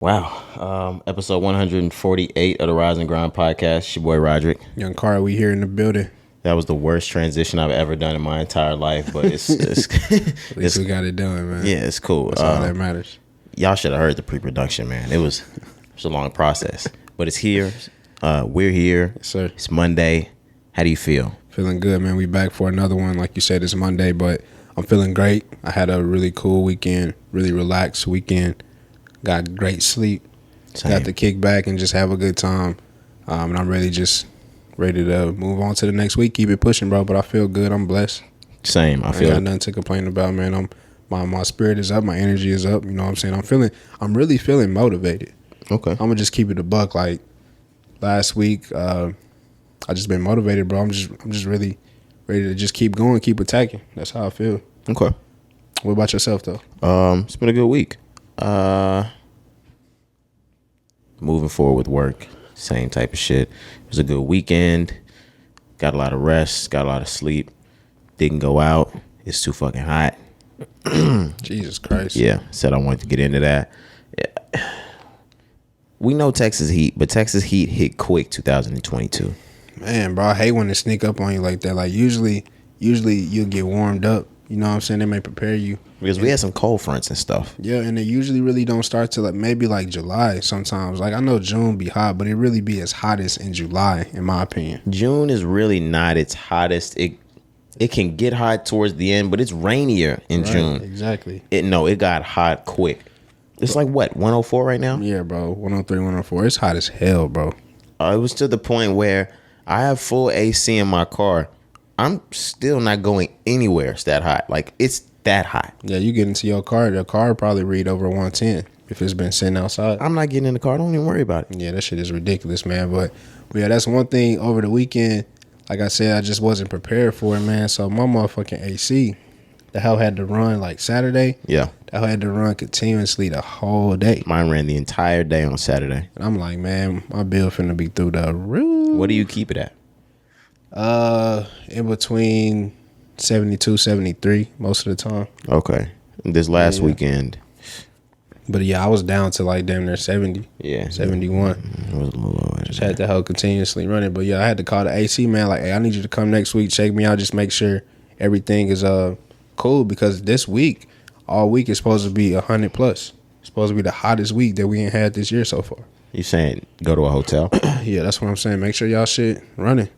Wow. Episode 148 of the Rise and Grind podcast. It's your boy Roderick. Young Cari, we here in the building. That was the worst transition I've ever done in my entire life, but it's At least we got it done, man. yeah, it's cool. That's all that matters. Y'all should have heard the pre-production, man. It was a long process, but it's here. We're here. Yes, sir. It's Monday. How do you feel? Feeling good, man. We back for another one. Like you said, it's Monday, but I'm feeling great. I had a really cool weekend, really relaxed weekend. Got great sleep. Same. Got to kick back and just have a good time. And I'm really just ready to move on to the next week. Keep it pushing, bro. But I feel good. I'm blessed. Same. I ain't feel got nothing to complain about, man. My spirit is up. My energy is up. You know what I'm saying? I'm really feeling motivated. okay. I'm gonna just keep it a buck. Like last week, I just been motivated, bro. I'm just really ready to just keep going, keep attacking. That's how I feel. Okay. What about yourself, though? It's been a good week. Moving forward with work, same type of shit. It was a good weekend. Got a lot of rest, got a lot of sleep. Didn't go out. It's too fucking hot. Jesus Christ. Yeah, said I wanted to get into that. Yeah. We know Texas heat, but Texas heat hit quick 2022. Man, bro, I hate when they sneak up on you like that. Like usually you'll get warmed up. You know what I'm saying? They may prepare you. Because we had some cold fronts and stuff. Yeah, and they usually really don't start till maybe July sometimes. Like I know June be hot, but it really be as hot as in July, in my opinion. June is really not its hottest. It can get hot towards the end, but it's rainier in June. Exactly. It got hot quick. It's like what, 104 right now? Yeah, bro. 103, 104. It's hot as hell, bro. It was to the point where I have full AC in my car. I'm still not going anywhere. It's that hot. Like, it's that hot. Yeah, you get into your car. The car probably read over 110 if it's been sitting outside. I'm not getting in the car. Don't even worry about it. Yeah, that shit is ridiculous, man. But yeah, that's one thing over the weekend. Like I said, I just wasn't prepared for it, man. So my motherfucking AC, the hell had to run like Saturday. Yeah. The hell had to run continuously the whole day. Mine ran the entire day on Saturday. And I'm like, man, my bill finna be through the roof. What do you keep it at? In between 72, 73 most of the time. Okay. This last weekend. But yeah, I was down to like damn near 70. Yeah. 71. It was a little lower. Just had the hell continuously running. But yeah, I had to call the AC man like, hey, I need you to come next week, check me out, just make sure everything is cool, because this week, all week is supposed to be 100 plus. It's supposed to be the hottest week that we ain't had this year so far. You saying go to a hotel? Yeah, that's what I'm saying. Make sure y'all shit running.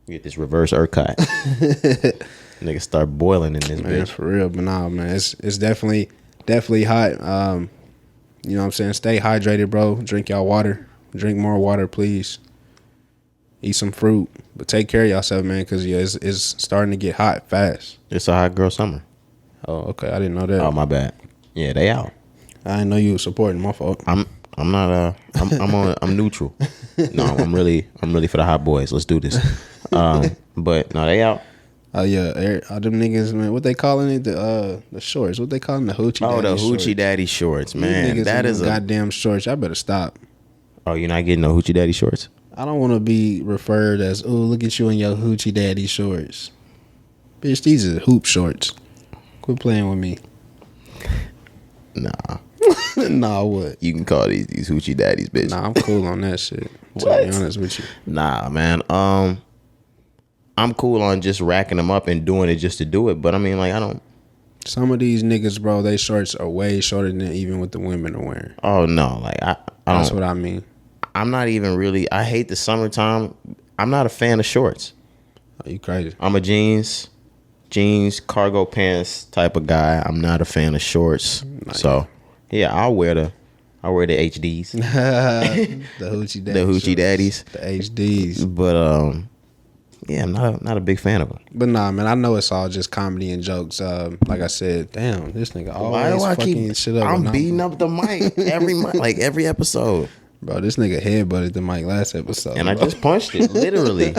Get this reverse ERCOT. Nigga start boiling in this Man, bitch. for real. But nah, man, it's definitely hot. You know what I'm saying? Stay hydrated, bro. Drink y'all water. Drink more water, please. Eat some fruit. But take care of yourself, man, because yeah, it's starting to get hot fast. It's a hot girl summer. Oh, okay. I didn't know that. Oh, my bad. Yeah, they out. I didn't know you were supporting. My fault. I'm not I'm neutral. No, I'm really for the hot boys. Let's do this. But no, they out. Oh yeah, all them niggas, man. What they calling it? The shorts. What they calling the hoochie? Oh, daddy the hoochie shorts. daddy shorts, These man. niggas That in is them a goddamn shorts. I better stop. Oh, you're not getting no hoochie daddy shorts? I don't want to be referred as, oh, look at you in your hoochie daddy shorts. Bitch, these are hoop shorts. Quit playing with me. Nah. Nah, what? You can call these hoochie daddies, bitch. Nah, I'm cool on that shit. To What? be honest with you. Nah, man. I'm cool on just racking them up and doing it just to do it. But I mean, like, I don't. Some of these niggas, bro, they shorts are way shorter than even what the women are wearing. Oh no, like I That's don't. what I mean. I'm not even really. I hate the summertime. I'm not a fan of shorts. Oh, you crazy? I'm a jeans, cargo pants type of guy. I'm not a fan of shorts. Nice. So yeah, I'll wear the HDs, the hoochie daddy. the hoochie shorts. daddies. The HDs. But yeah, I'm not a big fan of them. But nah, man, I know it's all just comedy and jokes. Like I said, damn, this nigga always fucking shit up. I'm beating up the mic every like every episode. Bro, this nigga headbutted the mic last episode. And I bro. just punched it, literally.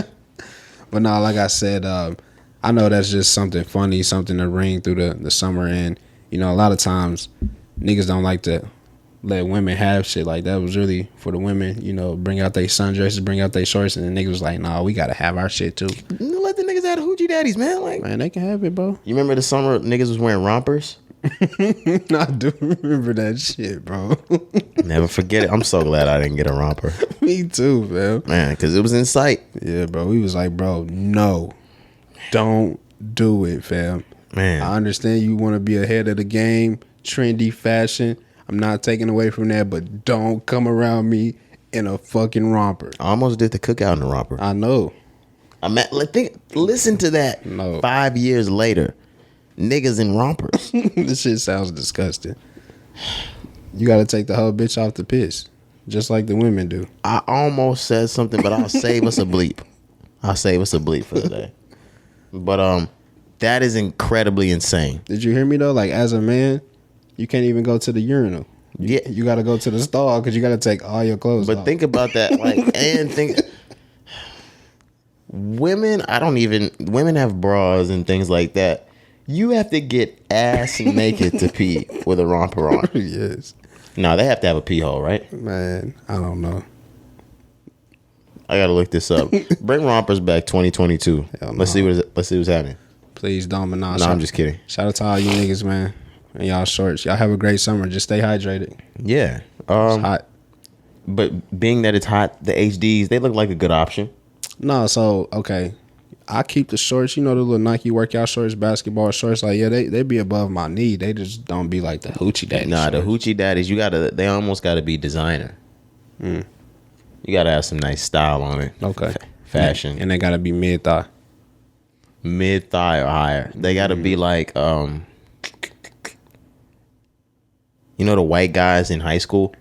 But nah, like I said, I know that's just something funny, something to ring through the summer. And, you know, a lot of times niggas don't like to let women have shit. Like, that was really for the women, you know, bring out their sundresses, bring out their shorts. And the niggas was like, nah, we got to have our shit too. Let the niggas have the hoochie daddies, man. Like, Man, they can have it, bro. you remember the summer niggas was wearing rompers? I do remember that shit, bro. Never forget it. I'm so glad I didn't get a romper. Me too, man, because it was in sight. Yeah, bro. We was like, bro, no, don't do it, fam. Man, I understand you want to be ahead of the game, trendy fashion. I'm not taking away from that, but don't come around me in a fucking romper. I almost did the cookout in the romper. I know. Listen to that. No. 5 years later, niggas in rompers. This shit sounds disgusting. You got to take the whole bitch off the piss, just like the women do. I almost said something, but I'll save us a bleep. I'll save us a bleep for today. But that is incredibly insane. Did you hear me though? Like as a man, you can't even go to the urinal. Yeah, You got to go to the stall because you got to take all your clothes off. but think about that. Women, women have bras and things like that. You have to get ass naked to pee with a romper on. Yes. No, they have to have a pee hole, right? Man, I don't know. I gotta look this up. Bring rompers back 2022. Let's see what's happening. Please don't. But No, I'm just kidding. Shout out to all you niggas, man. And y'all shorts. Y'all have a great summer. Just stay hydrated. Yeah. It's hot. But being that it's hot, the HDs, they look like a good option. No, so, okay. I keep the shorts, you know, the little Nike workout shorts, basketball shorts. Like, yeah, they be above my knee. They just don't be like the hoochie daddy Nah, shorts. the hoochie daddies, they almost gotta be designer. You gotta have some nice style on it. Okay. Fashion. And they got to be mid-thigh. Mid-thigh or higher. They gotta be like, you know the white guys in high school?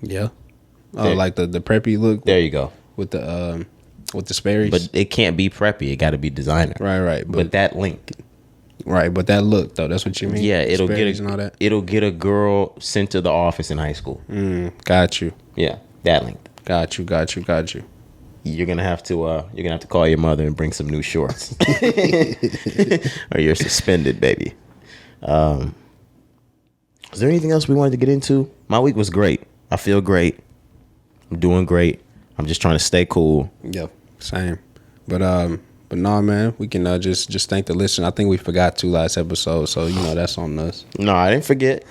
Yeah. Oh, like the preppy look There you go. with the Sperry's. But it can't be preppy. It gotta be designer. Right. But that link. Right, but that look, though, that's what you mean? Yeah, it'll Sperry's and all that? it'll get a girl sent to the office in high school. Got you. Yeah, that link. Got you. You're gonna have to call your mother and bring some new shorts, or you're suspended, baby. Is there anything else we wanted to get into? My week was great. I feel great. I'm doing great. I'm just trying to stay cool. Yep, same. But no, man, we can just thank the listener. I think we forgot to last episode, so you know that's on us. No, I didn't forget.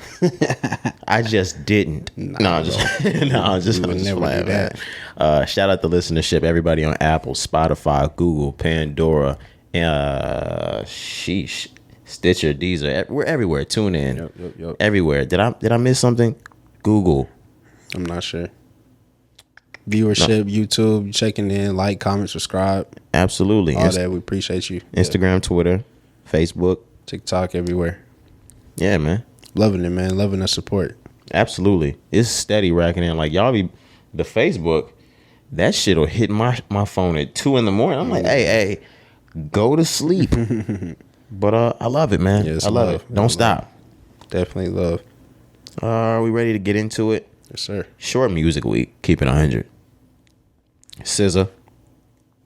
I just didn't. We would I'm just never playing, do that. man. Shout out the listenership, everybody on Apple, Spotify, Google, Pandora, Stitcher, Deezer. We're everywhere. Tune in. Yep. Everywhere. Did I miss something? Google. I'm not sure. Viewership, YouTube, checking in, like, comment, subscribe, Absolutely. all that. We appreciate you. Instagram, Twitter, Facebook. TikTok, everywhere. Yeah, man. Loving it, man. Loving the support. Absolutely. It's steady racking in. Like, y'all be, the Facebook, that shit'll hit my phone at 2 a.m. I'm like, hey, go to sleep. But I love it, man. Yes, I love it. Don't stop. Definitely love. Are we ready to get into it? Yes, sir. Short music week. Keep it 100. SZA.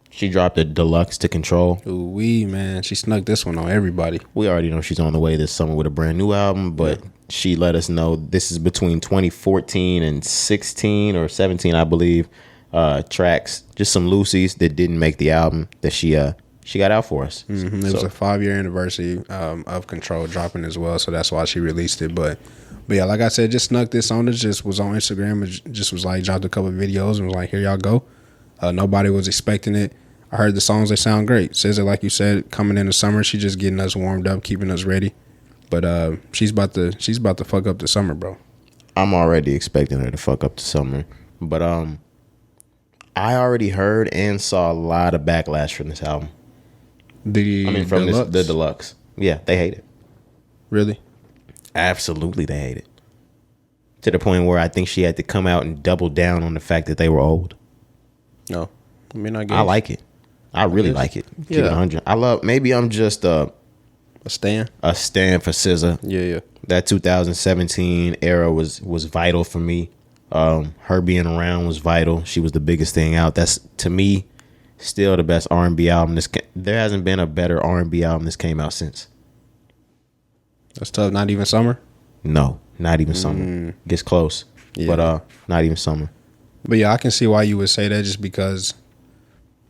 She dropped a deluxe to Control. Ooh, man. She snuck this one on everybody. We already know she's on the way this summer with a brand new album, but she let us know this is between 2014 and 16 or 17, I believe, tracks. Just some loosies that didn't make the album that she got out for us. Mm-hmm. It was a 5-year anniversary of Control dropping as well, so that's why she released it. But yeah, like I said, just snuck this on. It just was on Instagram. It just was like, dropped a couple of videos and was like, here y'all go. Nobody was expecting it. I heard the songs, they sound great. SZA, like you said, coming in the summer, she just getting us warmed up, keeping us ready. But she's about to fuck up the summer, bro. I'm already expecting her to fuck up the summer. But I already heard and saw a lot of backlash from this album. From the deluxe. Yeah, they hate it. Really? Absolutely, they hate it. To the point where I think she had to come out and double down on the fact that they were old. No. I mean, I guess. I like it. I really like it. Keep it 100. Maybe I'm just a stan. A stan for SZA. Yeah. That 2017 era was vital for me. Her being around was vital. She was the biggest thing out. That's, to me, still the best R&B album. There hasn't been a better R&B album this came out since. That's tough. Not even summer? No, not even summer. Gets close, but not even summer. But yeah, I can see why you would say that, just because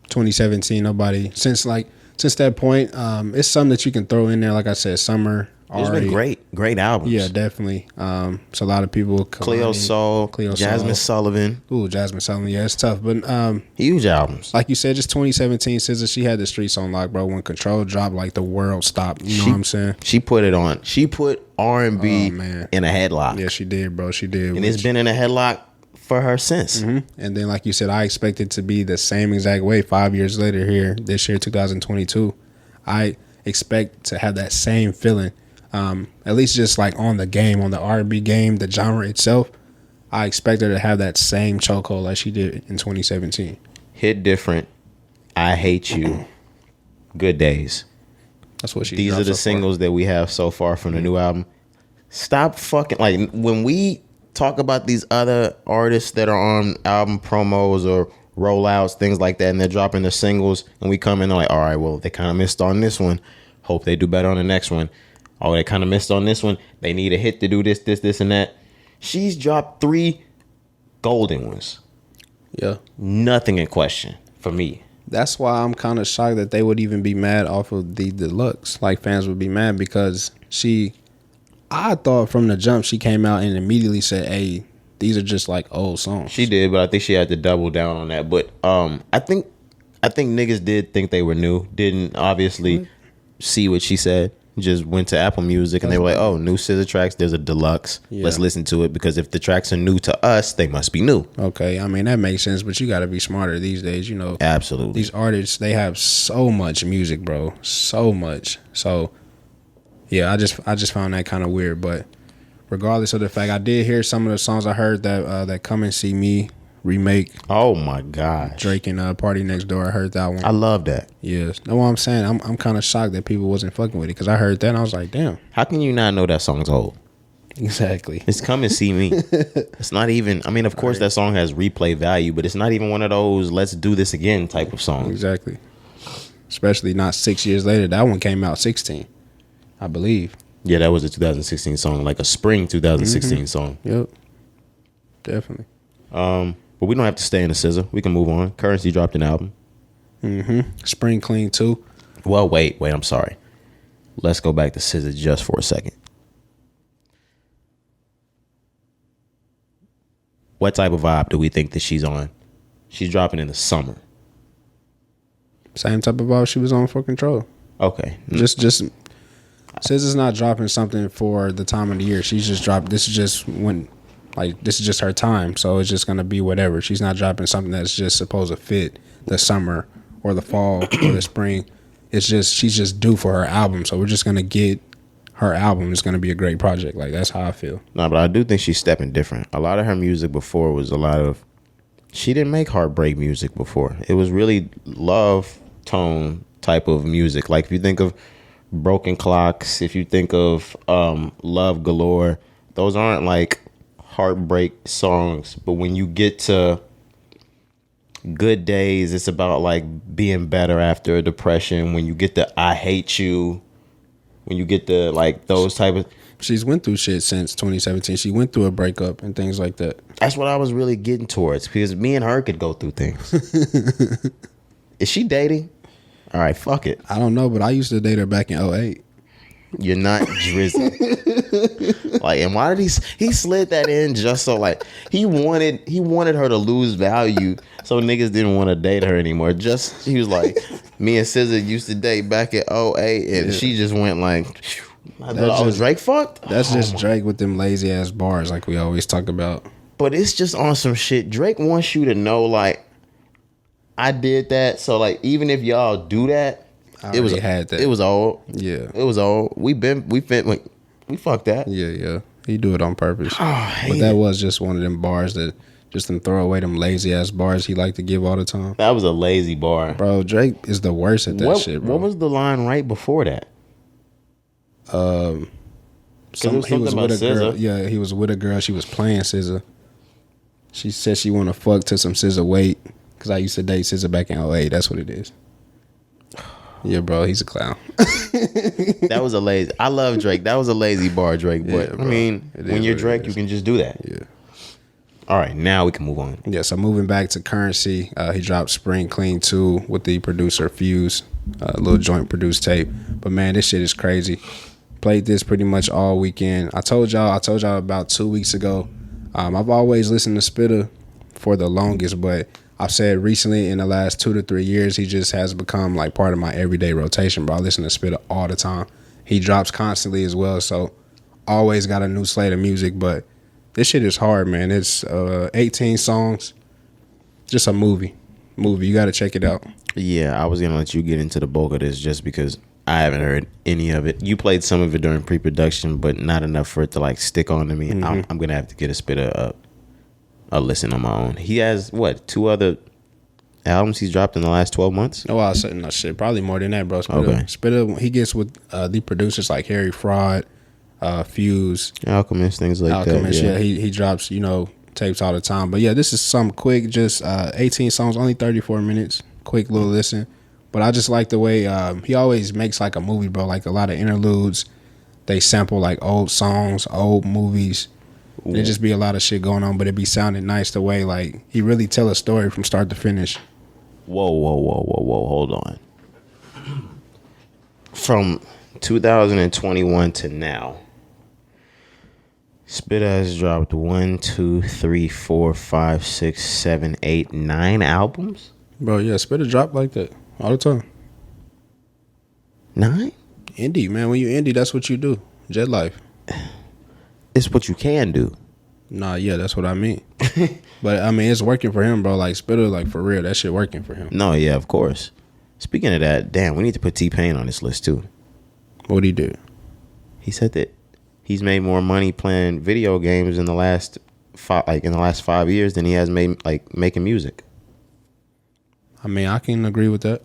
2017, nobody since that point, it's something that you can throw in there. Like I said, summer, There's been great albums. Yeah, definitely. So a lot of people. Cleo Soul, Jasmine Sullivan. Ooh, Jasmine Sullivan. Yeah, it's tough, but huge albums. Like you said, just 2017. SZA, she had the streets on lock, bro. When Control dropped, like the world stopped. You know what I'm saying? She put it on. She put R&B in a headlock. Yeah, she did, bro. She did. And it's been in a headlock for her since. Mm-hmm. And then, like you said, I expect it to be the same exact way 5 years later here, this year, 2022. I expect to have that same feeling. At least just like on the game, on the R&B game, the genre itself, I expect her to have that same chokehold like she did in 2017. Hit different. I Hate You. Good Days. That's what she. These are the singles that we have so far from the new album. Stop fucking like when we talk about these other artists that are on album promos or rollouts, things like that, and they're dropping their singles, and we come in and like, all right, well, they kind of missed on this one. Hope they do better on the next one. Oh, they kind of missed on this one. They need a hit to do this, and that. She's dropped 3 golden ones. Yeah. Nothing in question for me. That's why I'm kind of shocked that they would even be mad off of the deluxe. Like, fans would be mad because I thought from the jump she came out and immediately said, hey, these are just like old songs. She did, but I think she had to double down on that. But I think niggas did think they were new. Didn't obviously see what she said. Just went to Apple Music and they were like, oh, new SZA tracks, there's a deluxe. Yeah. Let's listen to it because if the tracks are new to us, they must be new. Okay, I mean, that makes sense, but you got to be smarter these days, you know. Absolutely. These artists, they have so much music, bro. So much. So, yeah, I just found that kind of weird, but regardless of the fact, I did hear some of the songs I heard that Come and See Me remake. Oh my god, Drake and Party Next Door. I heard that one. I love that. Yeah, know what I'm saying. I'm kind of shocked that people wasn't fucking with it because I heard that and I was like, damn. How can you not know that song's old? Exactly. It's Come and See Me. It's not even. I mean, of course, that song has replay value, but it's not even one of those "let's do this again" type of songs. Exactly. Especially not 6 years later. That one came out 16, I believe. Yeah, that was a 2016 song, like a spring 2016 song. Yep. Definitely. But we don't have to stay in the SZA. We can move on. Currency dropped an album. Spring Clean 2. Well, wait, I'm sorry. Let's go back to SZA just for a second. What type of vibe do we think that she's on? She's dropping in the summer. Same type of vibe she was on for Control. Okay. Just SZA's not dropping something for the time of the year. She's just dropped. This is just when. Like, this is just her time, so it's just going to be whatever. She's not dropping something that's just supposed to fit the summer or the fall or the spring. It's just, she's just due for her album, so we're just going to get her album. It's going to be a great project. Like, that's how I feel. No, but I do think she's stepping different. A lot of her music before was a lot of... She didn't make heartbreak music before. It was really love tone type of music. Like, if you think of Broken Clocks, if you think of Love Galore, those aren't, like... heartbreak songs, but when you get to Good Days, it's about like being better after a depression. When you get to I Hate You, when you get to like those type of... She's went through shit since 2017. She went through a breakup and things like that. That's what I was really getting towards, because me and her could go through things. Is she dating? All right, fuck it. I don't know, but I used to date her back in 2008. You're not Drizzy. Like, and why did he slid that in just so like he wanted her to lose value, so niggas didn't want to date her anymore. Just he was like, me and SZA used to date back in 2008, and she just went like, I thought Drake fucked. That's just Drake with them lazy ass bars like we always talk about. But it's just on some shit. Drake wants you to know like I did that, so like even if y'all do that. It was had that. It was old. Yeah. It was old. We fucked that. Yeah. He do it on purpose. But that was just one of them bars that just them throw away them lazy ass bars he liked to give all the time. That was a lazy bar. Bro, Drake is the worst at that shit, bro. What was the line right before that? He was with a girl. Yeah, he was with a girl. She was playing SZA. She said she want to fuck to some SZA weight because I used to date SZA back in 2008. That's what it is. Yeah, bro, he's a clown. That was a lazy... I love Drake. That was a lazy bar, Drake. But, yeah, I mean, when you're Drake, you can just do that. Yeah. All right, now we can move on. Yeah, so moving back to Currency, he dropped Spring Clean 2 with the producer Fuse, a little joint produced tape. But, man, this shit is crazy. played this pretty much all weekend. I told y'all about 2 weeks ago. I've always listened to Spitta for the longest, but I've said recently in the last 2 to 3 years, he just has become like part of my everyday rotation, bro. I listen to Spitta all the time. He drops constantly as well, so always got a new slate of music, but this shit is hard, man. It's 18 songs, just a movie. You got to check it out. Yeah, I was going to let you get into the bulk of this just because I haven't heard any of it. You played some of it during pre-production, but not enough for it to like stick on to me. Mm-hmm. I'm going to have to get a Spitta a listen on my own. He has, 2 other albums he's dropped in the last 12 months? Oh, I was saying, no shit, probably more than that, bro. Spitta, he gets with the producers like Harry Fraud, Fuse, Alchemist, things like that. Yeah, he drops, tapes all the time. But yeah, this is some quick, just 18 songs, only 34 minutes, quick little listen. But I just like the way he always makes like a movie, bro. Like a lot of interludes. They sample like old songs, old movies. There just be a lot of shit going on, but it be sounding nice the way like he really tell a story from start to finish. Whoa, hold on. From 2021 to now, Spitta has dropped 1, 2, 3, 4, 5, 6, 7, 8, 9 albums? Bro, yeah, Spitta drop like that all the time. 9? Indie, man. When you indie, that's what you do. Jet life. It's what you can do. Nah, yeah, that's what I mean. But I mean, it's working for him, bro. Like Spitta, like for real, that shit working for him. No, yeah, of course. Speaking of that, damn, we need to put T-Pain on this list too. What'd he do? He said that he's made more money playing video games in the last 5 years than he has made like making music. I mean, I can agree with that.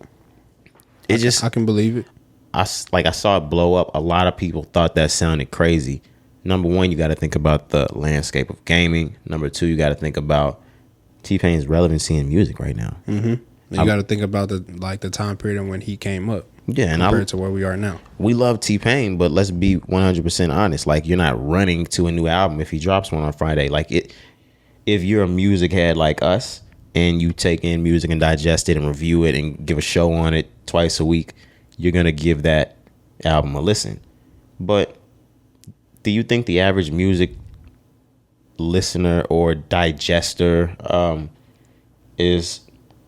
I can believe it. I saw it blow up. A lot of people thought that sounded crazy. Number one, you got to think about the landscape of gaming. Number two, you got to think about T-Pain's relevancy in music right now. Mm-hmm. You got to think about the time period when he came up. Yeah, and compared to where we are now. We love T-Pain, but let's be 100% honest. Like, you're not running to a new album if he drops one on Friday. Like, if you're a music head like us and you take in music and digest it and review it and give a show on it twice a week, you're going to give that album a listen. But do you think the average music listener or digester is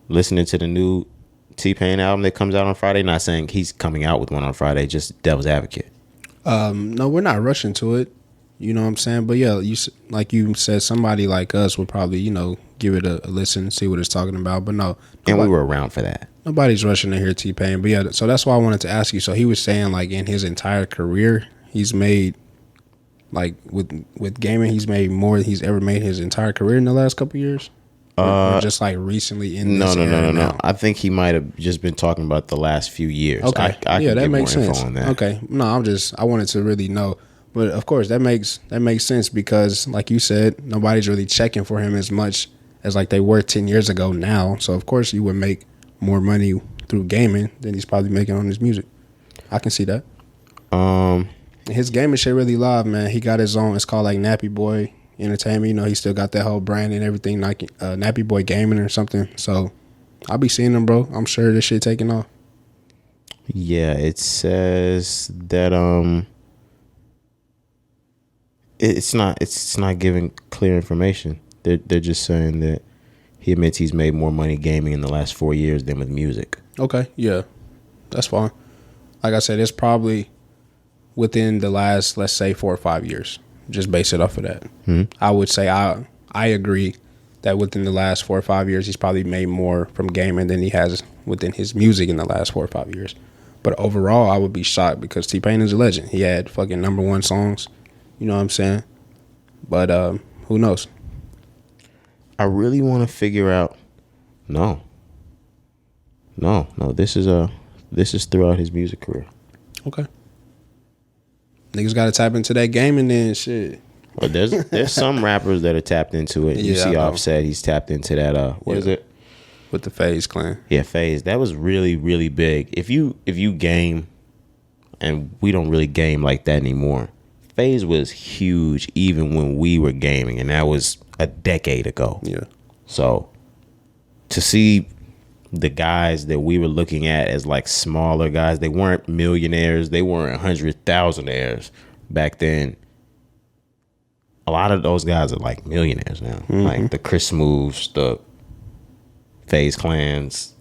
listening to the new T-Pain album that comes out on Friday? Not saying he's coming out with one on Friday, just devil's advocate. No, we're not rushing to it. You know what I'm saying? But yeah, like you said, somebody like us would probably, give it a listen, see what it's talking about. But no. And we were around for that. Nobody's rushing to hear T-Pain. But yeah, so that's why I wanted to ask you. So he was saying like in his entire career, he's made, like with gaming, he's made more than he's ever made his entire career in the last couple of years? Or just like recently in this era? No. I think he might have just been talking about the last few years. Okay. I that makes sense. On that. Okay. No, I wanted to really know. But of course that makes sense because like you said, nobody's really checking for him as much as like they were 10 years ago now. So of course he would make more money through gaming than he's probably making on his music. I can see that. His gaming shit really live, man. He got his own, it's called like Nappy Boy Entertainment. He still got that whole brand and everything, like Nappy Boy Gaming or something. So I'll be seeing him, bro. I'm sure this shit taking off. Yeah, it says that it's not giving clear information. They're just saying that he admits he's made more money gaming in the last 4 years than with music. Okay, yeah, that's fine. Like I said, it's probably within the last, let's say, 4 or 5 years. Just base it off of that. Mm-hmm. I would say I agree that within the last 4 or 5 years, he's probably made more from gaming than he has within his music in the last 4 or 5 years. But overall, I would be shocked because T-Pain is a legend. He had fucking #1 songs. You know what I'm saying? But who knows? I really want to figure out. No. This is throughout his music career. Okay. Niggas got to tap into that gaming then, shit. Well, there's some rappers that are tapped into it. You see Offset, he's tapped into that. What is it? With the FaZe clan. Yeah, FaZe. That was really, really big. If you game, and we don't really game like that anymore, FaZe was huge even when we were gaming, and that was a decade ago. Yeah. So to see the guys that we were looking at as like smaller guys, they weren't millionaires, they weren't 100,000aires back then. A lot of those guys are like millionaires now. Like the Chris Moves, the FaZe Clans,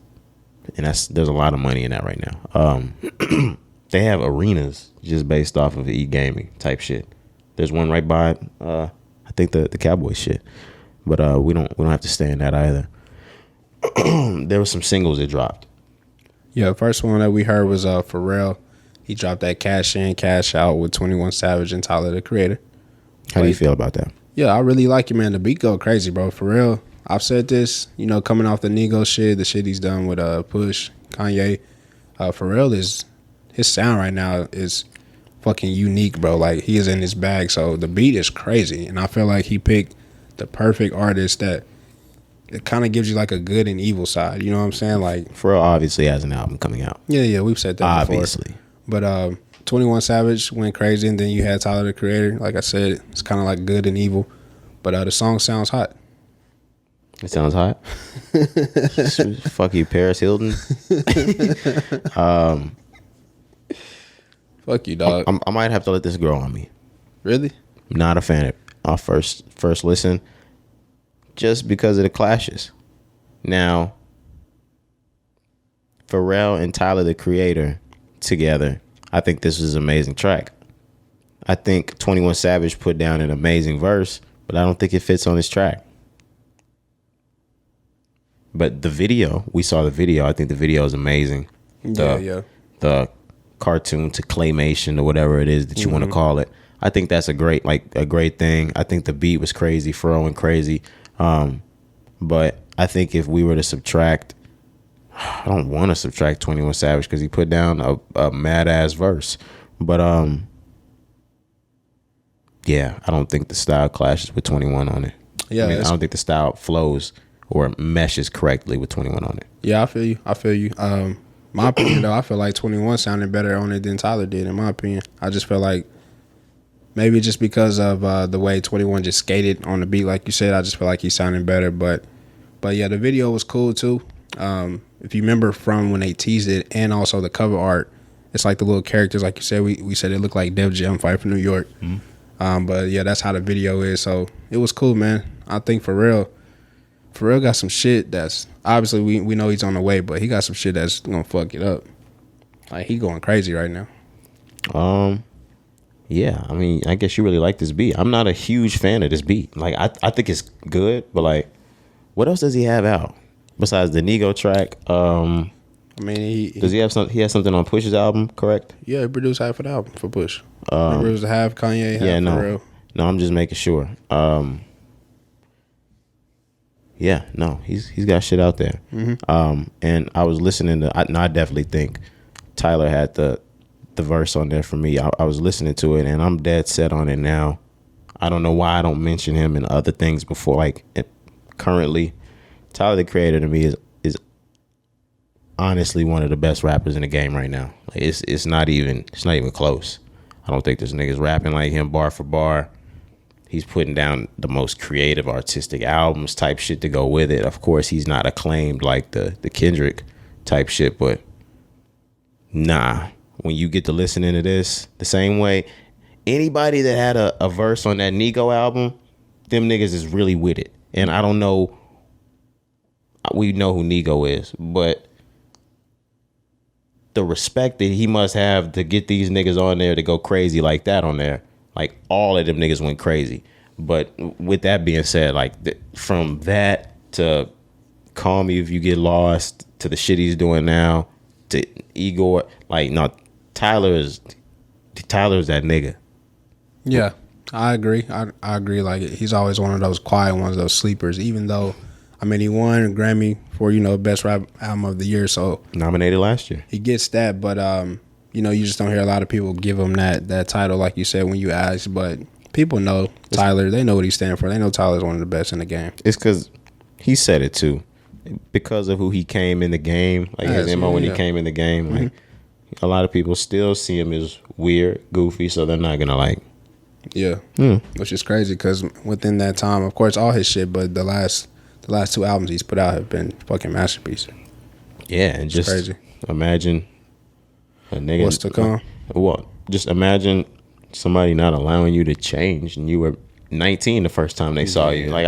and there's a lot of money in that right now. They have arenas just based off of e-gaming type shit. There's one right by I think the Cowboy shit, but we don't have to stay in that either. There were some singles that dropped. Yeah, the first one that we heard was Pharrell. He dropped that Cash In, Cash Out with 21 Savage and Tyler, the Creator. How do you feel about that? Yeah, I really like it, man. The beat go crazy, bro. For real. I've said this, coming off the Nego shit, the shit he's done with Push, Kanye. Pharrell his sound right now is fucking unique, bro. Like, he is in his bag. So the beat is crazy. And I feel like he picked the perfect artist that it kind of gives you like a good and evil side. You know what I'm saying? Like, Pharrell obviously has an album coming out. Yeah, we've said that obviously. Before. But 21 Savage went crazy, and then you had Tyler, the Creator. Like I said, it's kind of like good and evil. But the song sounds hot. It sounds hot. Fuck you, Paris Hilton. Fuck you, dog. I might have to let this grow on me. Really? Not a fan of our first listen, just because of the clashes. Now, Pharrell and Tyler, the Creator, together, I think this was an amazing track. I think 21 Savage put down an amazing verse, but I don't think it fits on this track. But the video, we saw the video. I think the video is amazing. The cartoon to claymation or whatever it is that you want to call it. I think that's a great thing. I think the beat was crazy, Pharrell went crazy. But I think if we were to subtract, I don't want to subtract 21 Savage because he put down a mad ass verse. But yeah, I don't think the style clashes with 21 on it. Yeah, I don't think the style flows or meshes correctly with 21 on it. Yeah, I feel you. My opinion though, I feel like 21 sounded better on it than Tyler did. In my opinion, I just felt like maybe just because of the way 21 just skated on the beat, like you said, I just feel like he sounded better. But yeah, the video was cool too. If you remember from when they teased it, and also the cover art, it's like the little characters, like you said, we said it looked like Def Jam Fight for New York. But yeah, that's how the video is. So it was cool, man. I think Pharrell got some shit that's obviously we know he's on the way, but he got some shit that's gonna fuck it up. Like, he going crazy right now. Yeah, I mean, I guess you really like this beat. I'm not a huge fan of this beat. Like, I think it's good, but like, what else does he have out besides the Nego track? I mean, does he have something? He has something on Push's album, correct? Yeah, he produced half of the album for Push. Remember, it was half Kanye, half Pharrell. No, I'm just making sure. Yeah, no, he's got shit out there. And I was listening to. I definitely think Tyler had the verse on there for me. I was listening to it, and I'm dead set on it now. I don't know why I don't mention him in other things before. Like, currently, Tyler, the Creator, to me is honestly one of the best rappers in the game right now. Like, it's not even close. I don't think this nigga's rapping like him bar for bar. He's putting down the most creative, artistic albums type shit to go with it. Of course, he's not acclaimed like the Kendrick type shit, but nah. When you get to listening to this, the same way, anybody that had a verse on that Nego album, them niggas is really with it. And I don't know, we know who Nego is, but the respect that he must have to get these niggas on there to go crazy like that on there. Like, all of them niggas went crazy. But with that being said, like, from that to Call Me If You Get Lost to the shit he's doing now to Igor, like, no, Tyler's that nigga. Yeah, I agree. I agree. Like, he's always one of those quiet ones, those sleepers. Even though, I mean, he won a Grammy for, best rap album of the year. So nominated last year. He gets that, but you just don't hear a lot of people give him that title, like you said when you asked. But people know Tyler. They know what he stands for. They know Tyler's one of the best in the game. It's because he said it too, because of who he came in the game. Like, his MO when he came in the game. Like, a lot of people still see him as weird, goofy, so they're not gonna like. Yeah, which is crazy because within that time, of course, all his shit, but the last two albums he's put out have been fucking masterpieces. Yeah, and just crazy. imagine a nigga. What's to come? Well, just imagine somebody not allowing you to change, and you were 19 the first time they saw you. Like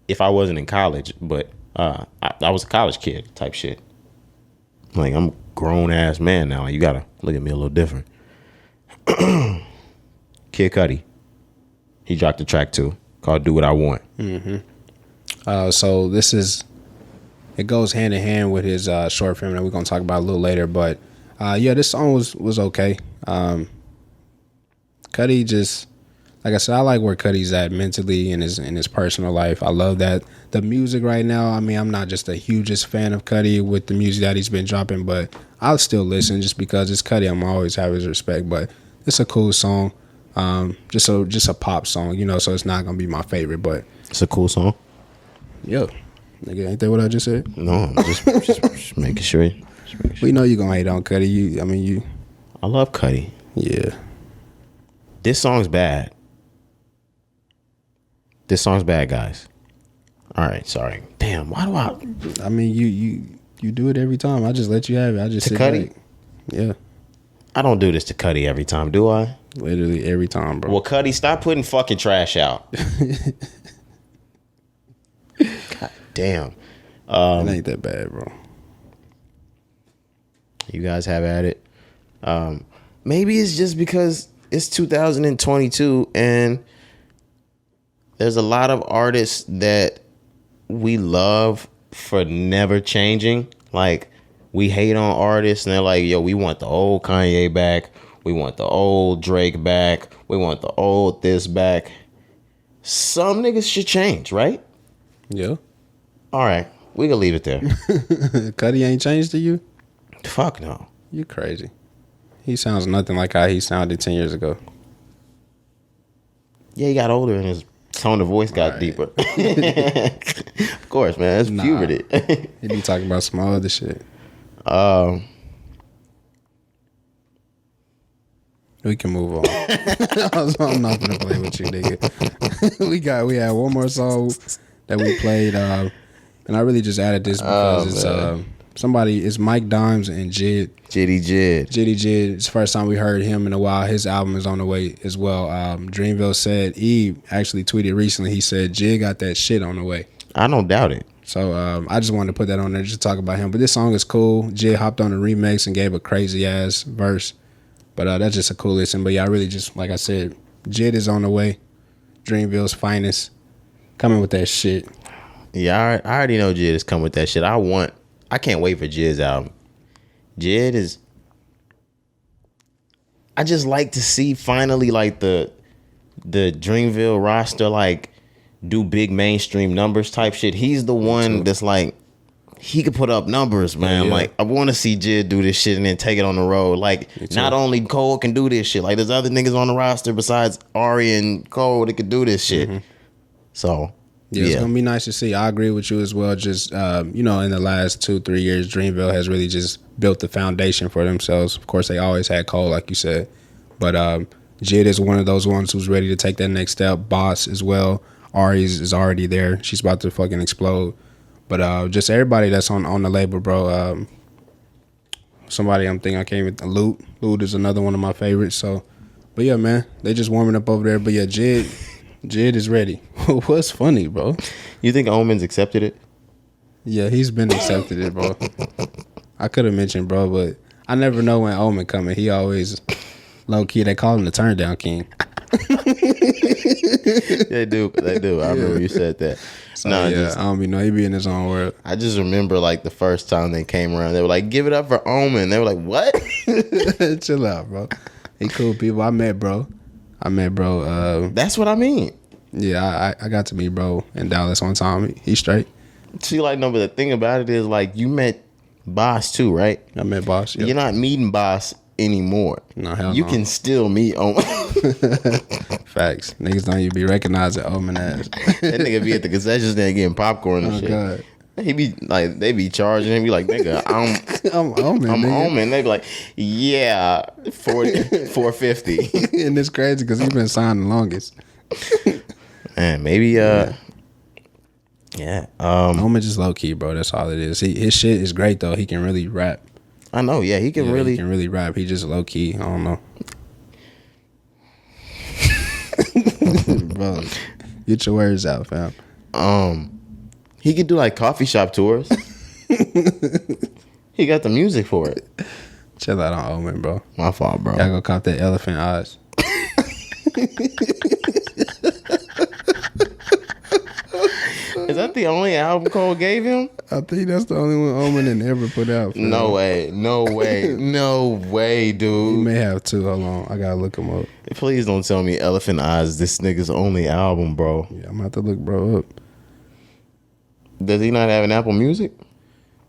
if I wasn't in college, but I was a college kid type shit. Like, I'm a grown ass man now. Like, you gotta look at me a little different. Kid Cudi, he dropped a track too called "Do What I Want." So it goes hand in hand with his short film that we're gonna talk about a little later. But this song was okay. Cudi just, like I said, I like where Cudi's at mentally in his personal life. I love that the music right now. I mean, I'm not just the hugest fan of Cudi with the music that he's been dropping, but I'll still listen just because it's Cudi. I'm always have his respect, but it's a cool song. Just a pop song, so it's not gonna be my favorite, but It's a cool song. yeah, nigga, ain't that what I just said? No, I'm just making sure. We know you gonna hate on Cudi. I love Cudi. Yeah. This song's bad. This song's bad, guys. All right, sorry. Damn, why do I? I mean, you do it every time. I just let you have it. I just To sit Cudi? back. Yeah, I don't do this to Cudi every time, do I? literally every time, bro. Well, Cudi, stop putting fucking trash out. God damn. It ain't that bad, bro. You guys have at it. Maybe it's just because it's 2022 and there's a lot of artists that we love for never changing. Like, we hate on artists and they're like, yo, we want the old Kanye back. We want the old Drake back. We want the old this back. Some niggas should change, right? Yeah. All right. We can leave it there. Cudi ain't changed to you? Fuck no. You crazy. He sounds nothing like how he sounded 10 years ago. Yeah, he got older and his tone of voice got deeper. Of course, man. That's puberty. He be talking about some other shit. We can move on. I'm not gonna play with you, nigga. We had one more song that we played, and I really just added this because it's Mike Dimes and Jid. Jiddy Jid. It's the first time we heard him in a while. His album is on the way as well. Dreamville said, Eve actually tweeted recently, he said Jid got that shit on the way. I don't doubt it. So I just wanted to put that on there just to talk about him. But this song is cool. Jid hopped on the remix and gave a crazy ass verse. But that's just a cool listen. But yeah, I really just, like I said, Jid is on the way. Dreamville's finest. Coming with that shit. Yeah, I already know Jid is coming with that shit. I can't wait for Jid's album. Jid is, I just like to see finally like the Dreamville roster like do big mainstream numbers type shit. He's the one that's like, he could put up numbers, man. Yeah. Like, I want to see Jid do this shit and then take it on the road. Like, not only Cole can do this shit. Like, there's other niggas on the roster besides Ari and Cole that could do this shit. Mm-hmm. So, yeah, it's gonna be nice to see. I agree with you as well. Just in the last 2-3 years, Dreamville has really just built the foundation for themselves. Of course, they always had Cole, like you said, but Jid is one of those ones who's ready to take that next step. Boss as well. Ari is already there. She's about to fucking explode. But just everybody that's on the label, bro. Somebody I'm thinking I can't even. Loot is another one of my favorites. So, but yeah, man, they just warming up over there. But yeah, Jid is ready. What's funny, bro? You think Omen's accepted it? Yeah, he's been accepted it, bro. I could have mentioned, bro, but I never know when Omen coming. He always low key. They call him the turn down king. They do. I remember you said that. So, I don't be know. He be in his own world. I just remember like the first time they came around, they were like, "Give it up for Omen." They were like, "What?" Chill out, bro. He cool people. I met bro. That's what I mean. Yeah, I got to meet bro in Dallas one time. He straight. See, like, no, but the thing about it is, like, you met Boss too, right? I met Boss. Yep. You're not meeting Boss anymore. No, hell you no. can still meet Omen. Facts. Niggas don't even be recognizing Omen ass. That nigga be at the concession stand getting popcorn and shit. God. He be like, they be charging him. Be like, nigga, I'm Omen. I'm nigga. Omen. They be like, yeah, $450. And it's crazy because he been signed the longest. Man, maybe Yeah. Omen just low key, bro. That's all it is. His shit is great though. He can really rap. I know. Yeah, he can really. He can really rap. He just low key. I don't know. Bro, get your words out, fam. He could do like coffee shop tours. He got the music for it. Chill out on Omen, bro. My fault, bro. Gotta go cop that elephant eyes. Is that the only album Cole gave him? I think that's the only one Omen didn't ever put out. No way. No way. No way, He dude. may have two. Hold on. I gotta look him up. Please don't tell me Elephant Eyes is this nigga's only album, bro. Yeah, I'm gonna have to look bro up. Does he not have an Apple Music?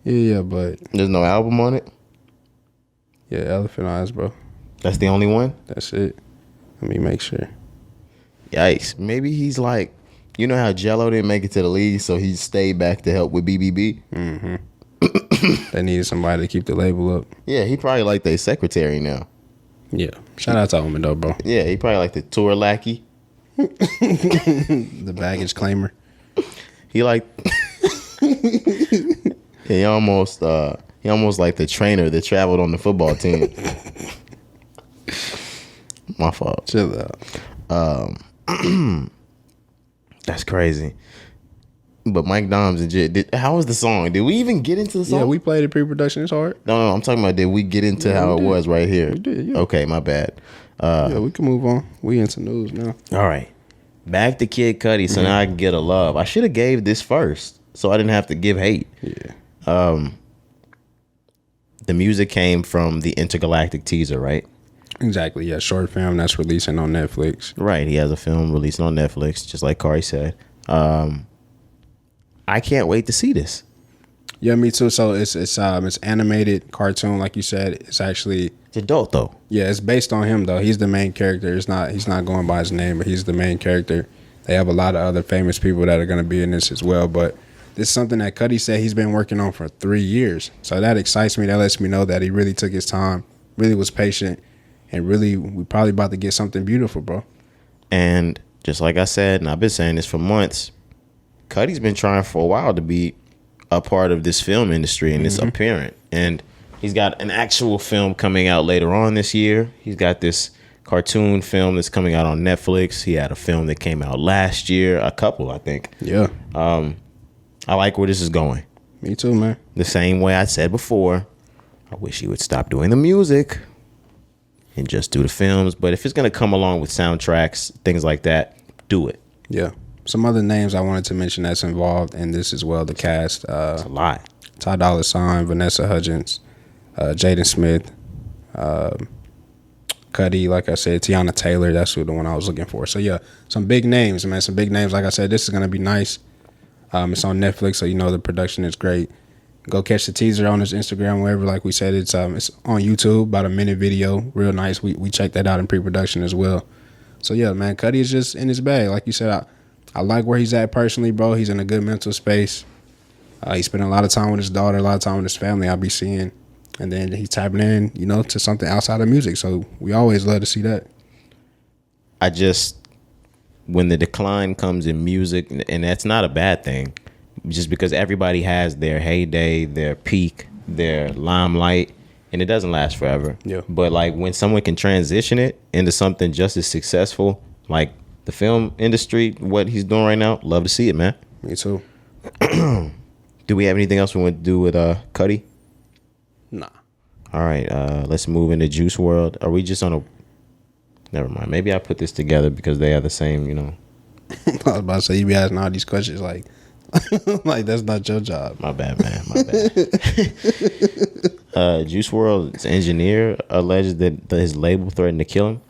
Yeah, but There's no album on it? yeah, elephant eyes, bro. That's the only one? That's it. Let me make sure. Yikes. Maybe he's like, you know how Jello didn't make it to the league, so he stayed back to help with BBB? Mm-hmm. They needed somebody to keep the label up. Yeah, he probably like their secretary now. Yeah. Shout out to Omen though, bro. Yeah, he probably like the tour lackey. The baggage claimer. He like he almost like the trainer that traveled on the football team. My fault. Chill out. That's crazy. But Mike Doms and Jit, how was the song? Did we even get into the song? Yeah, we played it pre-production. It's hard. No, I'm talking about did we get into how it was right here? We did, yeah. Okay, my bad. Yeah, we can move on. We into news now. All right. Back to Kid Cudi, so now I can get a love. I should have gave this first, so I didn't have to give hate. Yeah. The music came from the Intergalactic teaser, right? Exactly. Yeah, short film that's releasing on Netflix. Right. He has a film releasing on Netflix, just like Cari said. I can't wait to see this. Yeah, me too. So it's animated cartoon, like you said. It's actually It's adult though. yeah, it's based on him though. He's the main character. He's not going by his name, but he's the main character. They have a lot of other famous people that are going to be in this as well. But this is something that Cudi said he's been working on for 3 years. So that excites me. That lets me know that he really took his time, really was patient, and really we probably about to get something beautiful, bro. And just like I said, and I've been saying this for months, Cudi's been trying for a while to be a part of this film industry, and it's apparent. And he's got an actual film coming out later on this year. He's got this cartoon film that's coming out on Netflix. He had a film that came out last year, a couple, I think. Yeah. I like where this is going. Me too, man. The same way I said before, I wish he would stop doing the music and just do the films. But if it's going to come along with soundtracks, things like that, do it. Yeah. Some other names I wanted to mention that's involved in this as well. The cast. It's a lot. Ty Dolla $ign, Vanessa Hudgens, Jaden Smith, Cudi, like I said, Tiana Taylor. That's the one I was looking for. So, yeah, some big names, man. Some big names. Like I said, this is going to be nice. It's on Netflix, so you know the production is great. Go catch the teaser on his Instagram, wherever. Like we said, it's on YouTube, about a minute video. Real nice. We checked that out in pre-production as well. So, yeah, man, Cudi is just in his bag. Like you said, I like where he's at personally, bro. He's in a good mental space. He's spending a lot of time with his daughter, a lot of time with his family, I'll be seeing. And then he's tapping in, to something outside of music. So we always love to see that. When the decline comes in music, and that's not a bad thing, just because everybody has their heyday, their peak, their limelight, and it doesn't last forever. Yeah. But like when someone can transition it into something just as successful, like the film industry, what he's doing right now, love to see it, man. Me too. Do we have anything else we want to do with Cudi? Nah. All right, let's move into Juice WRLD. Are we just on a... Never mind. Maybe I put this together because they are the same, I was about to say, you be asking all these questions like that's not your job. My bad, man. My bad. Juice WRLD's engineer alleged that his label threatened to kill him.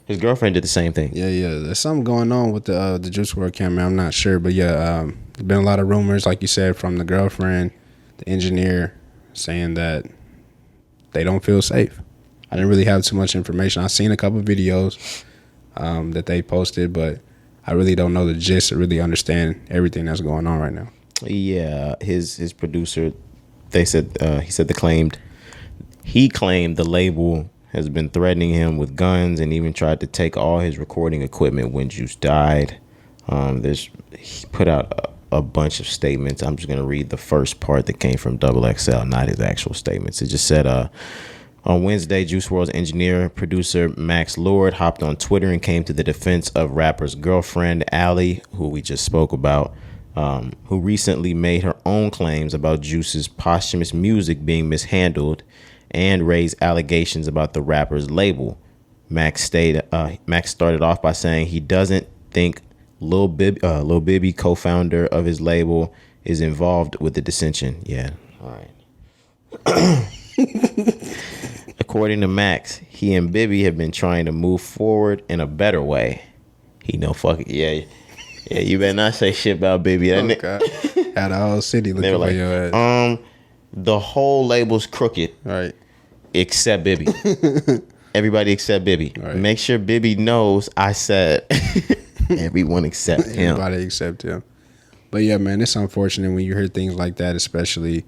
His girlfriend did the same thing. Yeah. There's something going on with the Juice WRLD camera. I'm not sure, but yeah, there's been a lot of rumors, like you said, from the girlfriend, the engineer, saying that they don't feel safe. I didn't really have too much information. I've seen a couple of videos that they posted, but I really don't know the gist or really understand everything that's going on right now. Yeah, his producer, he claimed the label has been threatening him with guns and even tried to take all his recording equipment when Juice died. He put out a bunch of statements. I'm just going to read the first part that came from XXL, not his actual statements. It just said, on Wednesday, Juice WRLD's engineer, producer Max Lord hopped on Twitter and came to the defense of rapper's girlfriend, Allie, who we just spoke about, who recently made her own claims about Juice's posthumous music being mishandled and raised allegations about the rapper's label. Max started off by saying he doesn't think Lil Bibby, co-founder of his label, is involved with the dissension. Yeah, all right. According to Max, he and Bibby have been trying to move forward in a better way. He no fucking yeah. You better not say shit about Bibby. Had the whole city looking for your ass. The whole label's crooked, right? Except Bibby. Everybody except Bibby. Right. Make sure Bibby knows I said everyone except him. Everybody except him. But yeah, man, it's unfortunate when you hear things like that, especially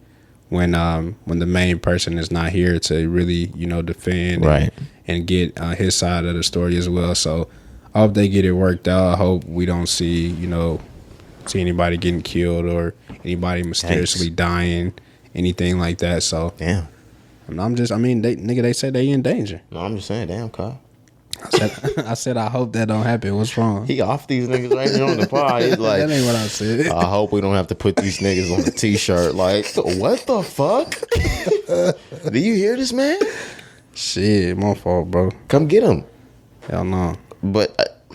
when the main person is not here to really, defend and get his side of the story as well. So I hope they get it worked out. I hope we don't see anybody getting killed or anybody mysteriously dying, anything like that. So damn. They said they in danger. No, I'm just saying, damn, Kyle. I said I hope that don't happen. What's wrong? He off these niggas right here on the pod. He's like, that ain't what I said. I hope we don't have to put these niggas on the t-shirt. Like, what the fuck? Do you hear this, man? Shit, my fault, bro. Come get him. Hell no. But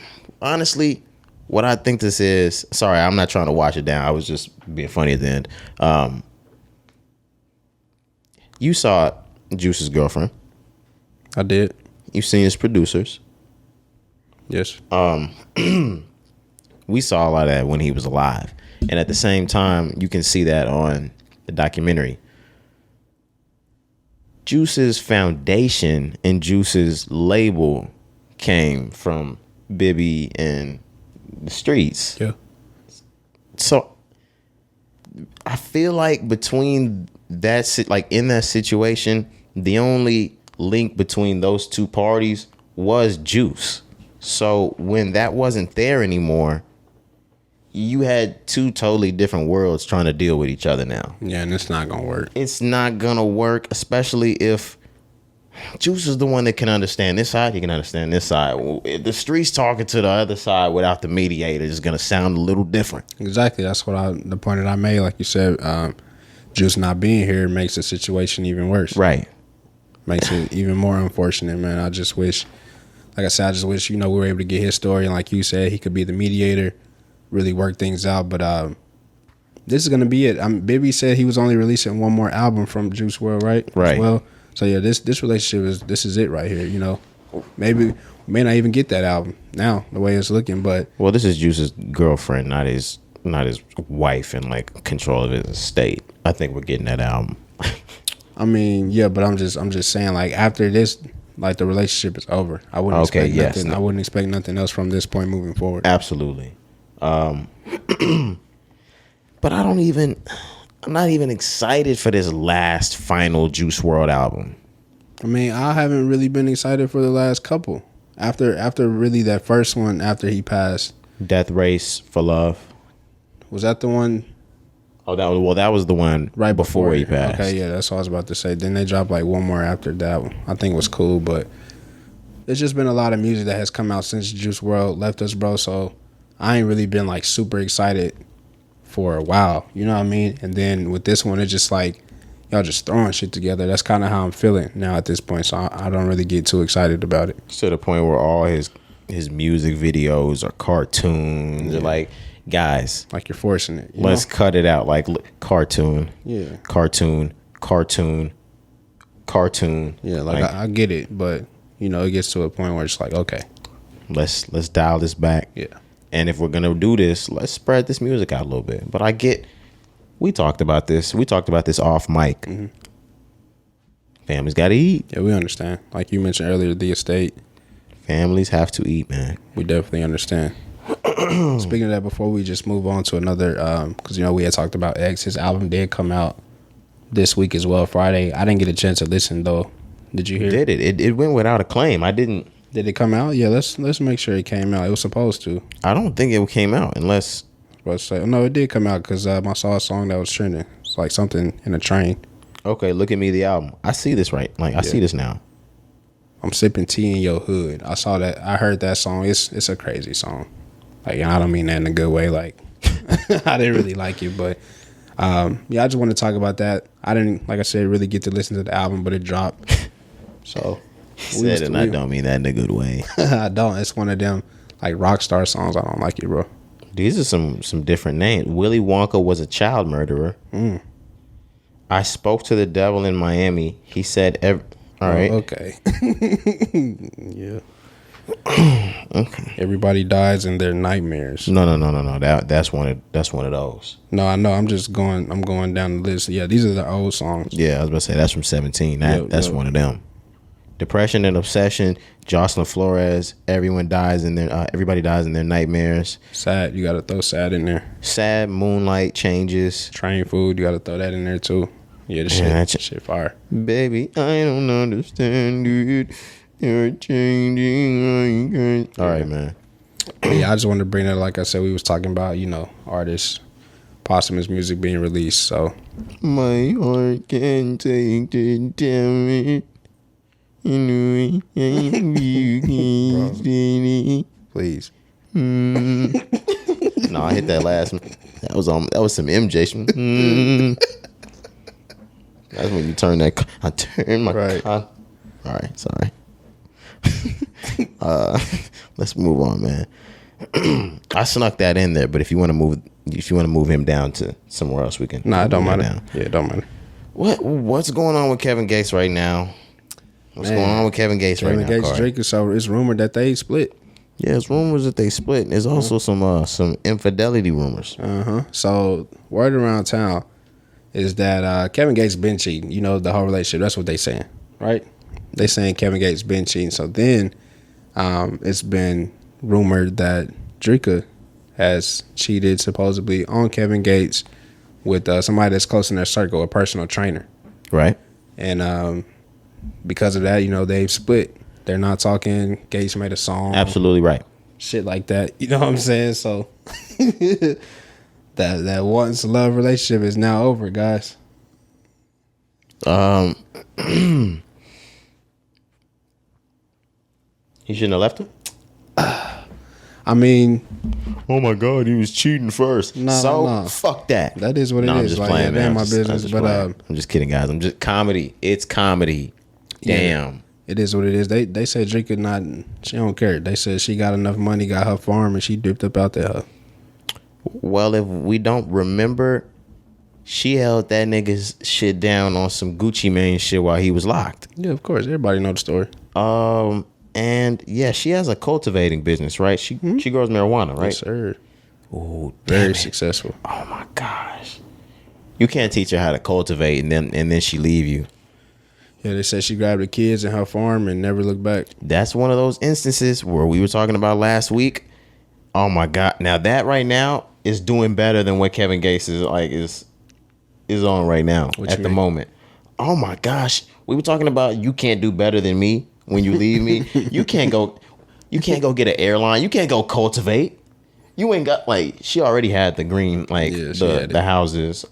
honestly, what I think this is, sorry, I'm not trying to wash it down. I was just being funny at the end. You saw Juice's girlfriend. I did. You've seen his producers. Yes. We saw a lot of that when he was alive. And at the same time, you can see that on the documentary. Juice's foundation and Juice's label came from Bibby and the streets. Yeah. So I feel like between that, in that situation, the only link between those two parties was Juice. So when that wasn't there anymore, you had two totally different worlds trying to deal with each other now. Yeah, and it's not gonna work. It's not gonna work, especially if Juice is the one that can understand this side. He can understand this side. If the streets talking to the other side without the mediator is gonna sound a little different. Exactly. That's the point that I made. Like you said, Juice not being here makes the situation even worse. Right. Makes it even more unfortunate, man. I just wish, like I said, we were able to get his story. And like you said, he could be the mediator, really work things out. But this is going to be it. Bibby said he was only releasing one more album from Juice WRLD, right? Right. As well. So yeah, this relationship is it right here. Maybe we may not even get that album now, the way it's looking. But well, this is Juice's girlfriend, not his wife and like control of his estate. I think we're getting that album. I mean, yeah, but I'm just saying, like, after this, like, the relationship is over. I wouldn't expect nothing. I wouldn't expect nothing else from this point moving forward. Absolutely. But I'm not even excited for this last final Juice WRLD album. I mean, I haven't really been excited for the last couple. After really that first one after he passed. Death Race for Love. Was that the one? Oh, that was the one right before he passed. Okay, yeah, that's what I was about to say. Then they dropped like one more after that one. I think it was cool, but there's just been a lot of music that has come out since Juice WRLD left us, bro. So I ain't really been like super excited for a while. You know what I mean? And then with this one, it's just like y'all just throwing shit together. That's kind of how I'm feeling now at this point. So I don't really get too excited about it. To the point where all his music videos are cartoons. Yeah. Or like, guys, like you're forcing it. Let's cut it out. Like cartoon. Yeah. Cartoon. Yeah, like I get it, but it gets to a point where it's like, okay, let's dial this back. Yeah. And if we're gonna do this, let's spread this music out a little bit. But we talked about this. We talked about this off mic. Mm-hmm. Families gotta eat. Yeah, we understand. Like you mentioned earlier, the estate. Families have to eat, man. We definitely understand. Speaking of that, before we just move on to another, because we had talked about X. His album did come out this week as well, Friday. I didn't get a chance to listen though. Did you hear? Did it? It went without a claim. I didn't. Did it come out? Yeah, let's make sure it came out. It was supposed to. I don't think it came out unless about to say. No, it did come out because I saw a song that was trending. It's like something in a train. Okay, Look at Me, the album. I see this right. Like I see this now. I'm sipping tea in your hood. I saw that. I heard that song. It's a crazy song. Like, I don't mean that in a good way. Like, I didn't really like it, but I just want to talk about that. I didn't, like I said, really get to listen to the album, but it dropped. So Said it, I don't mean that in a good way. I don't. It's one of them like rock star songs. I don't like it, bro. These are some different names. Willy Wonka was a child murderer. I spoke to the devil in Miami. He said, all right. Okay. Yeah. Okay. Everybody dies in their nightmares. No. That's one of those. No, I know. I'm going down the list. Yeah, these are the old songs. Yeah, I was about to say that's from 17. That's one of them. Depression and Obsession, Jocelyn Flores, everybody dies in their nightmares. Sad, you gotta throw sad in there. Sad, Moonlight, Changes. Train Food, you gotta throw that in there too. Yeah, shit fire. Baby, I don't understand it. You're changing. All right, man. Yeah, I just wanted to bring that. Like I said, we was talking about, artists, posthumous music being released. So my heart can't take the damage. Bro, please. No, I hit that last one. That was some MJ. That's when you turn that. I turn my. Right. All right, sorry. Let's move on, man. I snuck that in there, but if you want to move him down to somewhere else, we can. Nah, it don't matter. Yeah, it don't matter. What's going on with Kevin Gates right now? What's going on with Kevin Gates right now? Kevin Gates, Drake, so it's rumored that they split. Yeah, it's rumors that they split. There's also some infidelity rumors. So word around town is that Kevin Gates been cheating. The whole relationship. That's what they saying, right? They saying Kevin Gates been cheating. So then it's been rumored that Drika has cheated supposedly on Kevin Gates with somebody that's close in their circle, a personal trainer. Right. And because of that, they've split. They're not talking. Gates made a song. Absolutely right. Shit like that. You know what I'm saying? So that once love relationship is now over, guys. He shouldn't have left him. I mean, oh my God, he was cheating first. No. Fuck that. That is what it is. I'm just playing, man. My business, but I'm just kidding, guys. I'm just comedy. It's comedy. Damn. Yeah, it is what it is. They said Drake could not. She don't care. They said she got enough money, got her farm, and she dipped up out there. Well, if we don't remember, she held that nigga's shit down on some Gucci Mane shit while he was locked. Yeah, of course. Everybody know the story. And yeah, she has a cultivating business, right? She grows marijuana, right? Yes, sir. Oh, very successful. Oh my gosh, you can't teach her how to cultivate and then she leave you. Yeah, they said she grabbed the kids in her farm and never looked back. That's one of those instances where we were talking about last week. Oh my God, now that right now is doing better than what Kevin Gates is on right now at the moment. Oh my gosh, we were talking about you can't do better than me when you leave me. You can't go get an airline. You can't go cultivate. You ain't got she already had the green the houses.